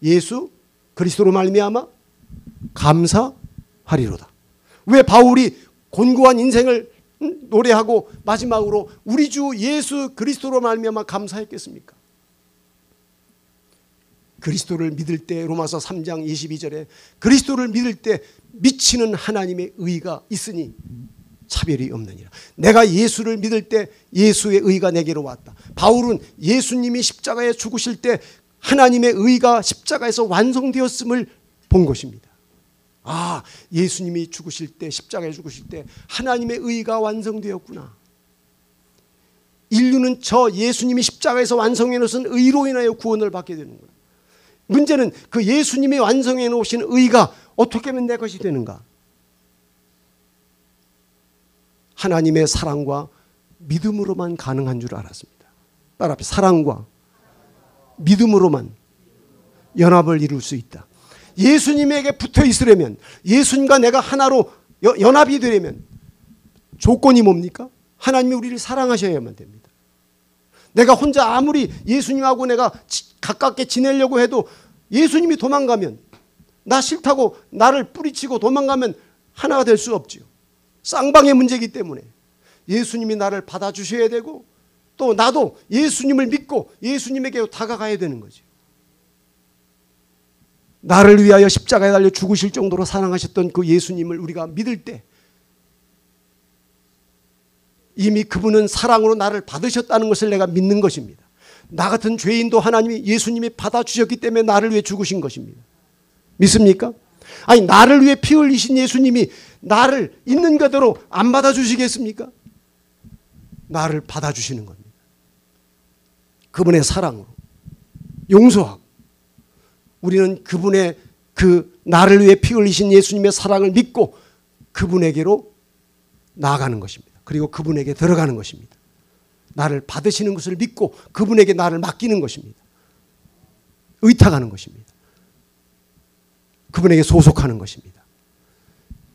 S1: 예수 그리스도로 말미암아 감사하리로다. 왜 바울이 곤고한 인생을 노래하고 마지막으로 우리 주 예수 그리스도로 말미암아 감사했겠습니까? 그리스도를 믿을 때, 로마서 3장 22절에 그리스도를 믿을 때 미치는 하나님의 의가 있으니 차별이 없느니라. 내가 예수를 믿을 때 예수의 의가 내게로 왔다. 바울은 예수님이 십자가에 죽으실 때 하나님의 의가 십자가에서 완성되었음을 본 것입니다. 아, 예수님이 죽으실 때, 십자가에 죽으실 때 하나님의 의가 완성되었구나. 인류는 저 예수님이 십자가에서 완성해 놓으신 의로 인하여 구원을 받게 되는 거예요. 문제는 그 예수님이 완성해 놓으신 의가 어떻게 하면 내 것이 되는가? 하나님의 사랑과 믿음으로만 가능한 줄 알았습니다. 따라합시다. 사랑과 믿음으로만 연합을 이룰 수 있다. 예수님에게 붙어 있으려면, 예수님과 내가 하나로 연합이 되려면 조건이 뭡니까? 하나님이 우리를 사랑하셔야만 됩니다. 내가 혼자 아무리 예수님하고 내가 가깝게 지내려고 해도 예수님이 도망가면, 나 싫다고 나를 뿌리치고 도망가면 하나가 될 수 없지요. 쌍방의 문제이기 때문에 예수님이 나를 받아주셔야 되고 또 나도 예수님을 믿고 예수님에게 다가가야 되는 거죠. 나를 위하여 십자가에 달려 죽으실 정도로 사랑하셨던 그 예수님을 우리가 믿을 때 이미 그분은 사랑으로 나를 받으셨다는 것을 내가 믿는 것입니다. 나 같은 죄인도 하나님이 예수님이 받아주셨기 때문에 나를 위해 죽으신 것입니다. 믿습니까? 아니, 나를 위해 피 흘리신 예수님이 나를 있는 그대로 안 받아주시겠습니까? 나를 받아주시는 겁니다. 그분의 사랑으로 용서하고 우리는 그분의 그 나를 위해 피 흘리신 예수님의 사랑을 믿고 그분에게로 나아가는 것입니다. 그리고 그분에게 들어가는 것입니다. 나를 받으시는 것을 믿고 그분에게 나를 맡기는 것입니다. 의탁하는 것입니다. 그분에게 소속하는 것입니다.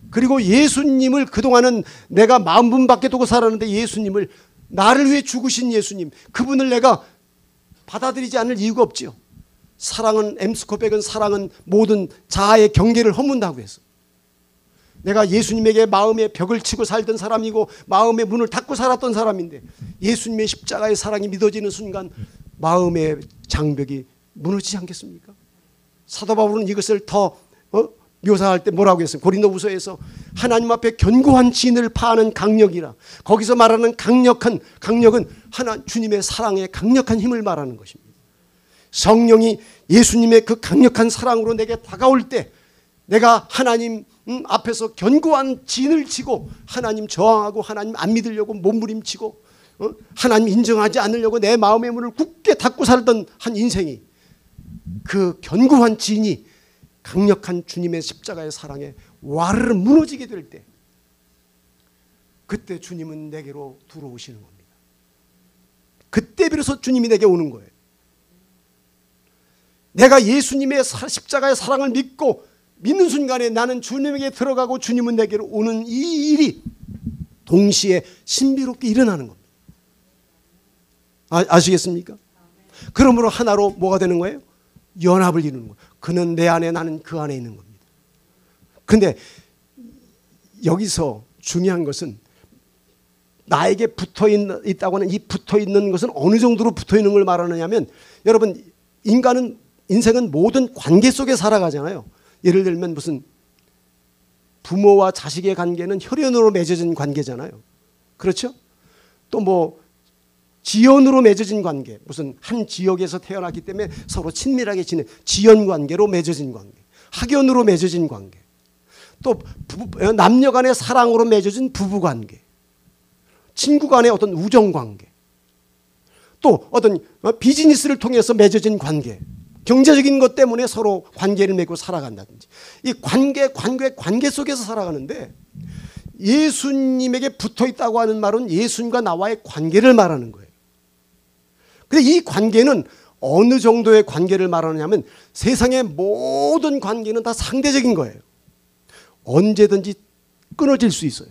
S1: 그리고 예수님을 그동안은 내가 마음분 밖에 두고 살았는데 예수님을, 나를 위해 죽으신 예수님, 그분을 내가 받아들이지 않을 이유가 없지요. 사랑은, 엠스코백은 사랑은 모든 자아의 경계를 허문다고 해서 내가 예수님에게 마음의 벽을 치고 살던 사람이고 마음의 문을 닫고 살았던 사람인데 예수님의 십자가의 사랑이 믿어지는 순간 마음의 장벽이 무너지지 않겠습니까? 사도 바울은 이것을 더 묘사할 때 뭐라고 했어요? 고린도후서에서 하나님 앞에 견고한 진을 파하는 강력이라. 거기서 말하는 강력은 주님의 사랑의 강력한 힘을 말하는 것입니다. 성령이 예수님의 그 강력한 사랑으로 내게 다가올 때 내가 하나님 앞에서 견고한 진을 치고 하나님 저항하고 하나님 안 믿으려고 몸부림치고 하나님 인정하지 않으려고 내 마음의 문을 굳게 닫고 살던 한 인생이, 그 견고한 진이 강력한 주님의 십자가의 사랑에 와르르 무너지게 될 때, 그때 주님은 내게로 들어오시는 겁니다. 그때 비로소 주님이 내게 오는 거예요. 내가 예수님의 십자가의 사랑을 믿고 믿는 순간에 나는 주님에게 들어가고 주님은 내게로 오는 이 일이 동시에 신비롭게 일어나는 겁니다. 아시겠습니까? 그러므로 하나로 뭐가 되는 거예요? 연합을 이루는 거예요. 그는 내 안에, 나는 그 안에 있는 겁니다. 그런데 여기서 중요한 것은 나에게 붙어 있다고 하는 이 붙어 있는 것은 어느 정도로 붙어 있는 걸 말하느냐면, 여러분, 인생은 모든 관계 속에 살아가잖아요. 예를 들면 무슨 부모와 자식의 관계는 혈연으로 맺어진 관계잖아요. 그렇죠? 또 뭐 지연으로 맺어진 관계, 무슨 한 지역에서 태어났기 때문에 서로 친밀하게 지낸 지연 관계로 맺어진 관계, 학연으로 맺어진 관계, 또 남녀 간의 사랑으로 맺어진 부부 관계, 친구 간의 어떤 우정 관계, 또 어떤 비즈니스를 통해서 맺어진 관계, 경제적인 것 때문에 서로 관계를 맺고 살아간다든지, 이 관계 속에서 살아가는데, 예수님에게 붙어 있다고 하는 말은 예수님과 나와의 관계를 말하는 거예요. 근데 이 관계는 어느 정도의 관계를 말하느냐면, 세상의 모든 관계는 다 상대적인 거예요. 언제든지 끊어질 수 있어요.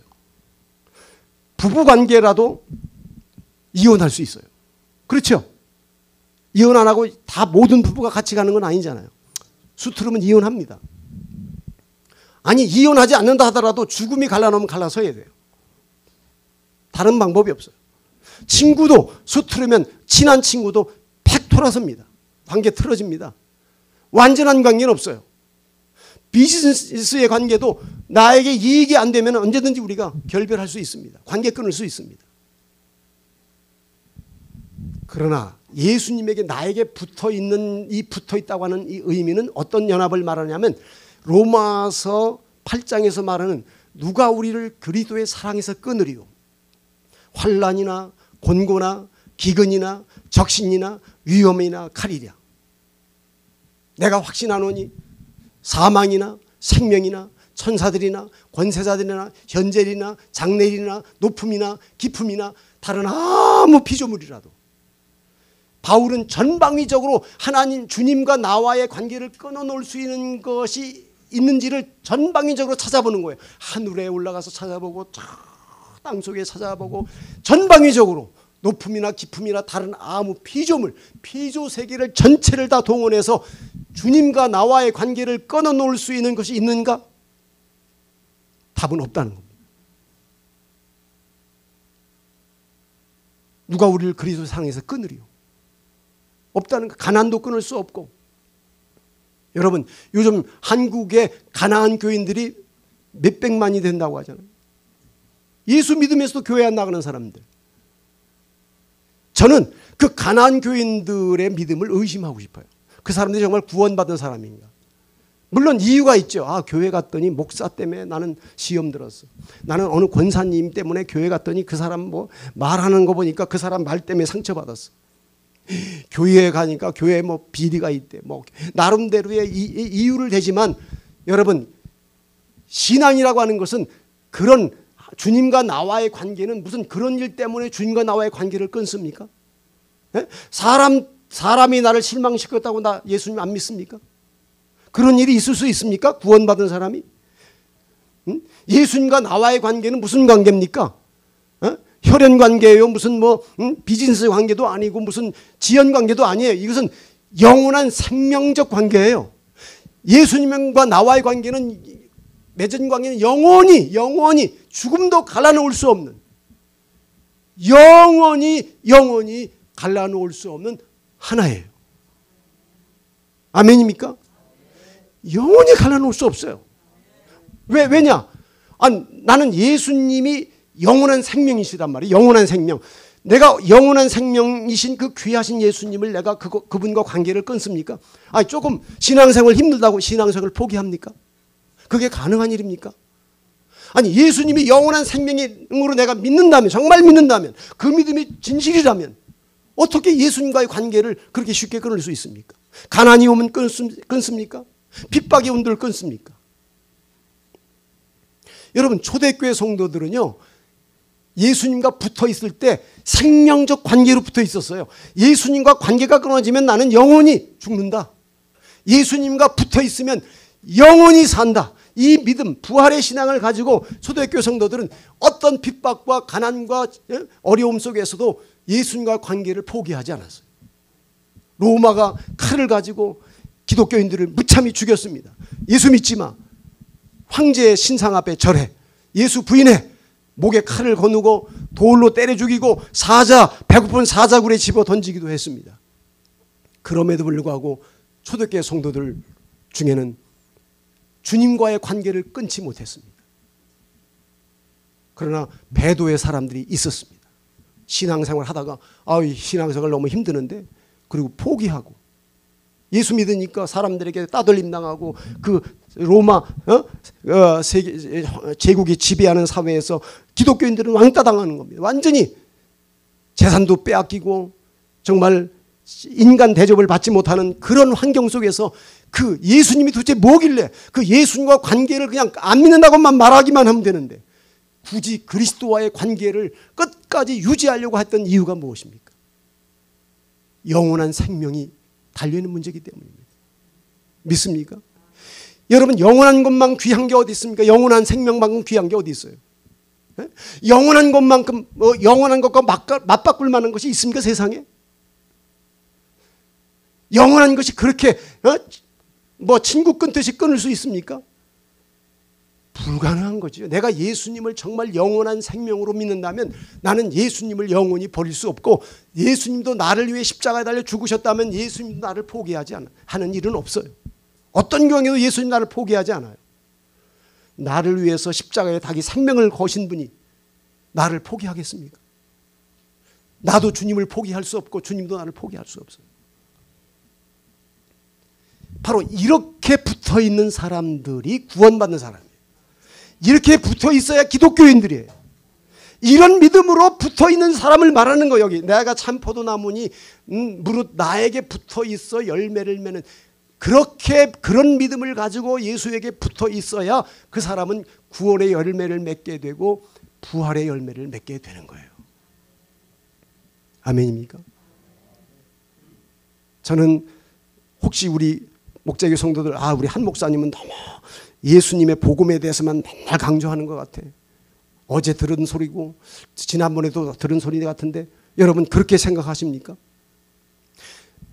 S1: 부부 관계라도 이혼할 수 있어요. 그렇죠? 이혼 안 하고 다 모든 부부가 같이 가는 건 아니잖아요. 수틀으면 이혼합니다. 아니, 이혼하지 않는다 하더라도 죽음이 갈라놓으면 갈라서야 돼요. 다른 방법이 없어요. 친구도 수틀으면 친한 친구도 팩 돌아섭니다. 관계 틀어집니다. 완전한 관계는 없어요. 비즈니스의 관계도 나에게 이익이 안 되면 언제든지 우리가 결별할 수 있습니다. 관계 끊을 수 있습니다. 그러나 예수님에게 나에게 붙어 있다고 하는 이 의미는 어떤 연합을 말하냐면, 로마서 8장에서 말하는 누가 우리를 그리스도의 사랑에서 끊으리요? 환난이나 곤고나 기근이나 적신이나 위험이나 칼이랴. 내가 확신하노니 사망이나 생명이나 천사들이나 권세자들이나 현재일이나 장래일이나 높음이나 깊음이나 다른 아무 피조물이라도. 바울은 전방위적으로 하나님 주님과 나와의 관계를 끊어놓을 수 있는 것이 있는지를 전방위적으로 찾아보는 거예요. 하늘에 올라가서 찾아보고 땅속에 찾아보고 전방위적으로 높음이나 깊음이나 다른 아무 피조물, 피조세계를 전체를 다 동원해서 주님과 나와의 관계를 끊어놓을 수 있는 것이 있는가? 답은 없다는 겁니다. 누가 우리를 그리스도 사랑에서 끊으리요? 없다는 거. 가난도 끊을 수 없고. 여러분, 요즘 한국의 가난한 교인들이 몇백만이 된다고 하잖아요. 예수 믿으면서도 교회 안 나가는 사람들. 저는 그 가난한 교인들의 믿음을 의심하고 싶어요. 그 사람들이 정말 구원받은 사람인가? 물론 이유가 있죠. 아, 교회 갔더니 목사 때문에 나는 시험 들었어. 나는 어느 권사님 때문에 교회 갔더니 그 사람 뭐 말하는 거 보니까 그 사람 말 때문에 상처받았어. 교회에 가니까 교회에 뭐 비리가 있대. 뭐 나름대로의 이유를 대지만, 여러분, 신앙이라고 하는 것은 그런 주님과 나와의 관계는 무슨 그런 일 때문에 주님과 나와의 관계를 끊습니까? 네? 사람이 나를 실망시켰다고 나 예수님 안 믿습니까? 그런 일이 있을 수 있습니까? 구원받은 사람이? 예수님과 나와의 관계는 무슨 관계입니까? 혈연 관계예요. 무슨 비즈니스 관계도 아니고 무슨 지연 관계도 아니에요. 이것은 영원한 생명적 관계예요. 예수님과 나와의 관계는, 맺은 관계는 영원히 죽음도 갈라놓을 수 없는, 영원히 갈라놓을 수 없는 하나예요. 아멘입니까? 영원히 갈라놓을 수 없어요. 왜냐? 나는 예수님이 영원한 생명이시단 말이에요. 영원한 생명. 내가 영원한 생명이신 그 귀하신 예수님을 내가 그분과 관계를 끊습니까? 조금 신앙생활 힘들다고 신앙생활을 포기합니까? 그게 가능한 일입니까? 예수님이 영원한 생명으로 내가 믿는다면, 정말 믿는다면, 그 믿음이 진실이라면 어떻게 예수님과의 관계를 그렇게 쉽게 끊을 수 있습니까? 가난이 오면 끊습니까? 핍박이 온들 끊습니까? 여러분, 초대교회 성도들은요, 예수님과 붙어 있을 때 생명적 관계로 붙어 있었어요. 예수님과 관계가 끊어지면 나는 영원히 죽는다. 예수님과 붙어 있으면 영원히 산다. 이 믿음, 부활의 신앙을 가지고 초대교회 성도들은 어떤 핍박과 가난과 어려움 속에서도 예수님과 관계를 포기하지 않았어요. 로마가 칼을 가지고 기독교인들을 무참히 죽였습니다. 예수 믿지 마. 황제의 신상 앞에 절해. 예수 부인해. 목에 칼을 거누고 돌로 때려 죽이고 배고픈 사자굴에 집어 던지기도 했습니다. 그럼에도 불구하고 초대교회 성도들 중에는 주님과의 관계를 끊지 못했습니다. 그러나 배도의 사람들이 있었습니다. 신앙생활 하다가 신앙생활 너무 힘드는데 그리고 포기하고 예수 믿으니까 사람들에게 따돌림 당하고 그 로마 제국이 지배하는 사회에서 기독교인들은 왕따 당하는 겁니다. 완전히 재산도 빼앗기고 정말 인간 대접을 받지 못하는 그런 환경 속에서 그 예수님이 도대체 뭐길래 그 예수님과 관계를 그냥 안 믿는다고만 말하기만 하면 되는데 굳이 그리스도와의 관계를 끝까지 유지하려고 했던 이유가 무엇입니까? 영원한 생명이 달려있는 문제이기 때문입니다. 믿습니까? 여러분, 영원한 것만 귀한 게 어디 있습니까? 영원한 생명만큼 귀한 게 어디 있어요? 영원한 것만큼 영원한 것과 맞바꿀 만한 것이 있습니까? 세상에? 영원한 것이 그렇게 친구 끊듯이 끊을 수 있습니까? 불가능한 거죠. 내가 예수님을 정말 영원한 생명으로 믿는다면 나는 예수님을 영원히 버릴 수 없고 예수님도 나를 위해 십자가에 달려 죽으셨다면 예수님도 나를 포기하지 하는 일은 없어요. 어떤 경우에도 예수님 나를 포기하지 않아요. 나를 위해서 십자가에 자기 생명을 거신 분이 나를 포기하겠습니까? 나도 주님을 포기할 수 없고 주님도 나를 포기할 수 없어요. 바로 이렇게 붙어있는 사람들이 구원받는 사람이에요. 이렇게 붙어 있어야 기독교인들이에요. 이런 믿음으로 붙어 있는 사람을 말하는 거예요. 여기 내가 참 포도나무니 무릇 나에게 붙어 있어 열매를 맺는 그런 믿음을 가지고 예수에게 붙어 있어야 그 사람은 구원의 열매를 맺게 되고 부활의 열매를 맺게 되는 거예요. 아멘입니까? 저는 혹시 우리 목자교 성도들 우리 한 목사님은 너무 예수님의 복음에 대해서만 맨날 강조하는 것 같아. 어제 들은 소리고 지난번에도 들은 소리 같은데 여러분 그렇게 생각하십니까?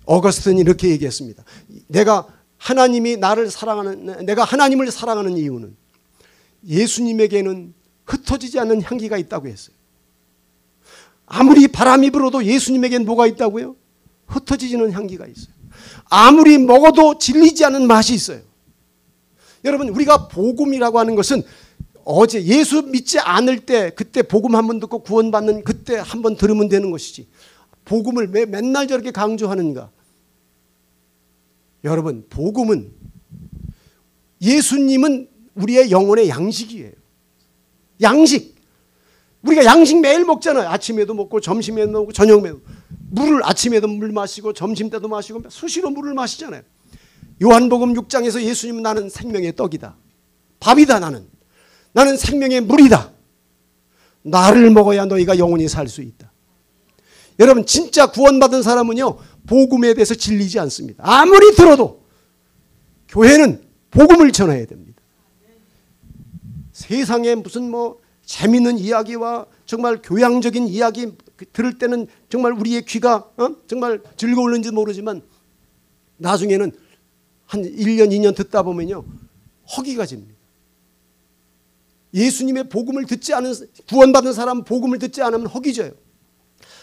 S1: 어거스틴이 이렇게 얘기했습니다. 내가 하나님을 사랑하는 이유는 예수님에게는 흩어지지 않는 향기가 있다고 했어요. 아무리 바람이 불어도 예수님에게는 뭐가 있다고요? 흩어지지는 향기가 있어요. 아무리 먹어도 질리지 않는 맛이 있어요. 여러분 우리가 복음이라고 하는 것은 어제 예수 믿지 않을 때 그때 복음 한 번 듣고 구원받는 그때 한 번 들으면 되는 것이지 복음을 맨날 저렇게 강조하는가? 여러분 복음은 예수님은 우리의 영혼의 양식이에요. 양식. 우리가 양식 매일 먹잖아요. 아침에도 먹고 점심에도 먹고 저녁에도 물을 아침에도 물 마시고 점심 때도 마시고 수시로 물을 마시잖아요. 요한복음 6장에서 예수님은 나는 생명의 떡이다. 밥이다 나는 생명의 물이다. 나를 먹어야 너희가 영원히 살 수 있다. 여러분 진짜 구원받은 사람은요 복음에 대해서 질리지 않습니다. 아무리 들어도 교회는 복음을 전해야 됩니다. 세상에 무슨 재밌는 이야기와 정말 교양적인 이야기 들을 때는 정말 우리의 귀가 정말 즐거울는지 모르지만 나중에는 한 1년 2년 듣다 보면요 허기가 집니다. 예수님의 복음을 듣지 않은 구원받은 사람 복음을 듣지 않으면 허기져요.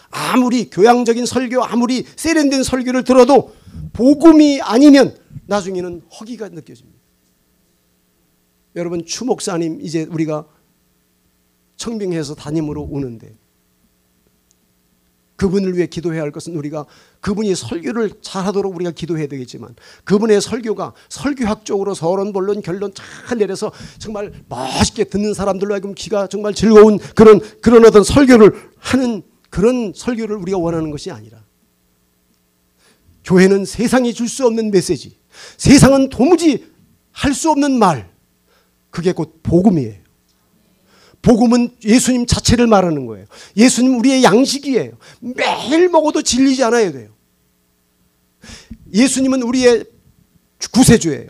S1: 아무리 교양적인 설교 아무리 세련된 설교를 들어도 복음이 아니면 나중에는 허기가 느껴집니다. 여러분 추 목사님 이제 우리가 청빙해서 담임으로 오는데 그분을 위해 기도해야 할 것은 우리가 그분이 설교를 잘하도록 우리가 기도해야 되겠지만 그분의 설교가 설교학적으로 서론 본론 결론 잘 내려서 정말 멋있게 듣는 사람들로 하여금 귀가 정말 즐거운 그런 어떤 설교를 하는 그런 설교를 우리가 원하는 것이 아니라 교회는 세상이 줄 수 없는 메시지 세상은 도무지 할 수 없는 말 그게 곧 복음이에요. 복음은 예수님 자체를 말하는 거예요. 예수님 우리의 양식이에요. 매일 먹어도 질리지 않아야 돼요. 예수님은 우리의 구세주예요.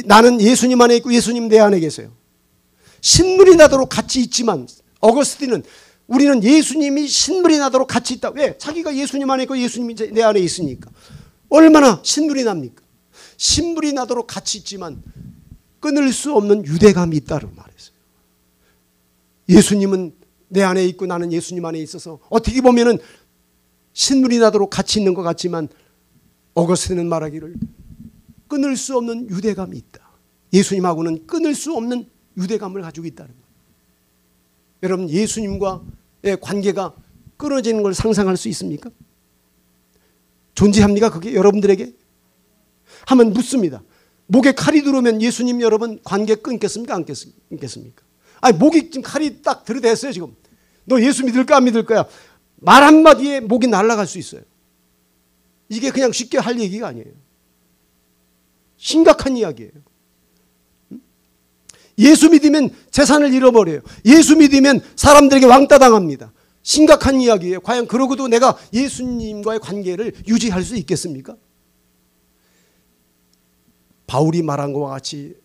S1: 나는 예수님 안에 있고 예수님 내 안에 계세요. 신물이 나도록 같이 있지만 어거스틴은 우리는 예수님이 신물이 나도록 같이 있다. 왜? 자기가 예수님 안에 있고 예수님이 내 안에 있으니까. 얼마나 신물이 납니까? 신물이 나도록 같이 있지만 끊을 수 없는 유대감이 있다고 말했어요. 예수님은 내 안에 있고 나는 예수님 안에 있어서 어떻게 보면은 신물이 나도록 같이 있는 것 같지만 어거스틴은 말하기를 끊을 수 없는 유대감이 있다. 예수님하고는 끊을 수 없는 유대감을 가지고 있다는 거예요. 여러분, 예수님과의 관계가 끊어지는 걸 상상할 수 있습니까? 존재합니까? 그게 여러분들에게? 한번 묻습니다. 목에 칼이 들어오면 예수님 여러분 관계 끊겠습니까? 안 끊겠습니까? 아니, 목이 지금 칼이 딱 들이댔어요, 지금. 너 예수 믿을까? 안 믿을 거야? 말 한마디에 목이 날아갈 수 있어요. 이게 그냥 쉽게 할 얘기가 아니에요. 심각한 이야기예요. 예수 믿으면 재산을 잃어버려요. 예수 믿으면 사람들에게 왕따 당합니다. 심각한 이야기예요. 과연 그러고도 내가 예수님과의 관계를 유지할 수 있겠습니까? 바울이 말한 것과 같이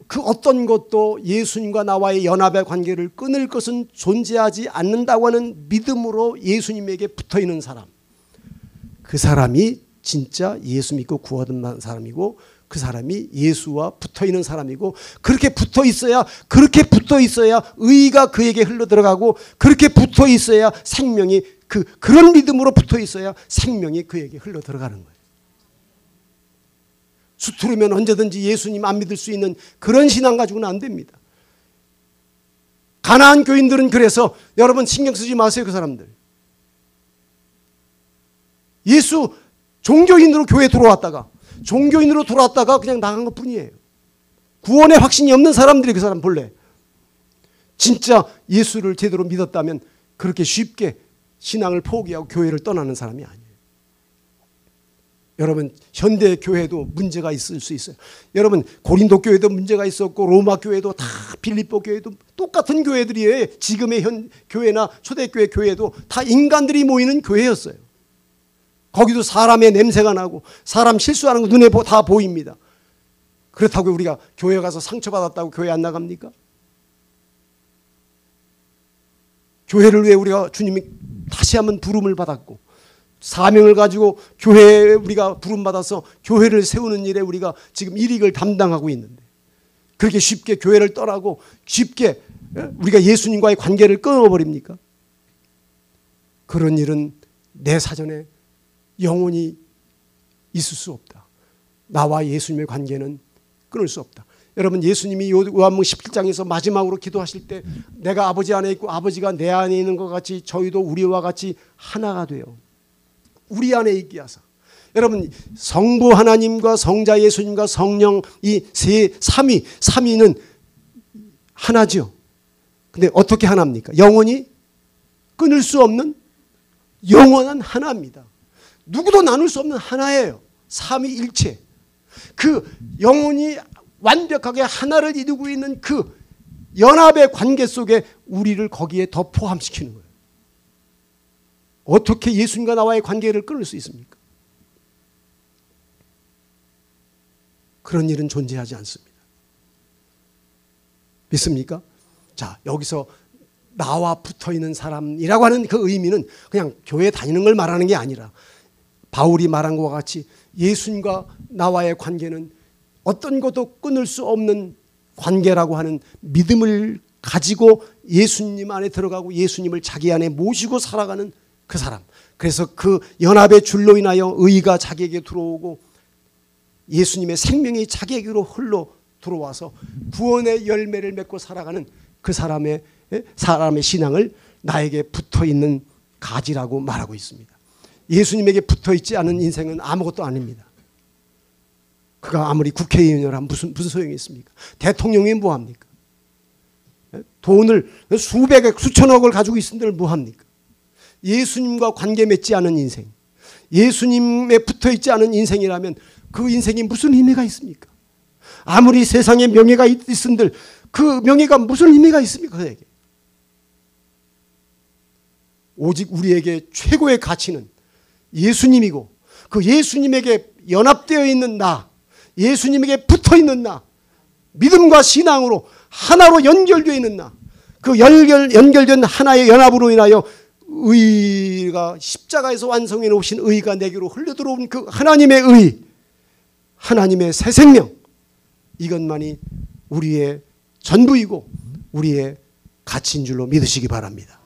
S1: 그 어떤 것도 예수님과 나와의 연합의 관계를 끊을 것은 존재하지 않는다고 하는 믿음으로 예수님에게 붙어있는 사람, 그 사람이 진짜 예수 믿고 구원받은 사람이고 그 사람이 예수와 붙어있는 사람이고 그렇게 붙어있어야 의가 그에게 흘러들어가고 그렇게 붙어있어야 생명이 그런 믿음으로 붙어있어야 생명이 그에게 흘러들어가는 거예요. 수투르면 언제든지 예수님 안 믿을 수 있는 그런 신앙 가지고는 안 됩니다. 가나안 교인들은 그래서 여러분 신경 쓰지 마세요. 그 사람들. 예수 종교인으로 교회에 들어왔다가 그냥 나간 것 뿐이에요. 구원의 확신이 없는 사람들이 그 사람 본래. 진짜 예수를 제대로 믿었다면 그렇게 쉽게 신앙을 포기하고 교회를 떠나는 사람이 아니에요. 여러분, 현대 교회도 문제가 있을 수 있어요. 여러분, 고린도 교회도 문제가 있었고 로마 교회도 다 빌립보 교회도 똑같은 교회들이에요. 지금의 현 교회나 초대교회 교회도 다 인간들이 모이는 교회였어요. 거기도 사람의 냄새가 나고 사람 실수하는 거 눈에 다 보입니다. 그렇다고 우리가 교회 가서 상처받았다고 교회 안 나갑니까? 교회를 위해 우리가 주님이 다시 한번 부름을 받았고 사명을 가지고 교회에 우리가 부름받아서 교회를 세우는 일에 우리가 지금 일익을 담당하고 있는데 그렇게 쉽게 교회를 떠나고 쉽게 우리가 예수님과의 관계를 끊어버립니까? 그런 일은 내 사전에 영원히 있을 수 없다. 나와 예수님의 관계는 끊을 수 없다. 여러분, 예수님이 요한복음 17장에서 마지막으로 기도하실 때 내가 아버지 안에 있고 아버지가 내 안에 있는 것 같이 저희도 우리와 같이 하나가 되어 우리 안에 있게 하사. 여러분, 성부 하나님과 성자 예수님과 성령 이 삼위는 하나죠. 근데 어떻게 하나입니까? 영원히 끊을 수 없는 영원한 하나입니다. 누구도 나눌 수 없는 하나예요. 삼위일체. 그 영원히 완벽하게 하나를 이루고 있는 그 연합의 관계 속에 우리를 거기에 더 포함시키는 거예요. 어떻게 예수님과 나와의 관계를 끊을 수 있습니까? 그런 일은 존재하지 않습니다. 믿습니까? 자, 여기서 나와 붙어있는 사람이라고 하는 그 의미는 그냥 교회 다니는 걸 말하는 게 아니라 바울이 말한 것과 같이 예수님과 나와의 관계는 어떤 것도 끊을 수 없는 관계라고 하는 믿음을 가지고 예수님 안에 들어가고 예수님을 자기 안에 모시고 살아가는 그 사람. 그래서 그 연합의 줄로 인하여 의가 자기에게 들어오고 예수님의 생명이 자기에게로 흘러 들어와서 구원의 열매를 맺고 살아가는 그 사람의 신앙을 나에게 붙어있는 가지라고 말하고 있습니다. 예수님에게 붙어있지 않은 인생은 아무것도 아닙니다. 그가 아무리 국회의원이라 무슨 소용이 있습니까? 대통령이 뭐합니까? 돈을 수백억 수천억을 가지고 있은들 뭐합니까? 예수님과 관계 맺지 않은 인생, 예수님에 붙어있지 않은 인생이라면 그 인생이 무슨 의미가 있습니까? 아무리 세상에 명예가 있은들 그 명예가 무슨 의미가 있습니까? 그에게. 오직 우리에게 최고의 가치는 예수님이고 그 예수님에게 연합되어 있는 나, 예수님에게 붙어 붙어 있는 나, 믿음과 신앙으로 하나로 연결되어 있는 나, 그 연결된 하나의 연합으로 인하여 의가 십자가에서 완성해 놓으신 의가 내게로 흘러들어온 그 하나님의 의, 하나님의 새 생명, 이것만이 우리의 전부이고 우리의 가치인 줄로 믿으시기 바랍니다.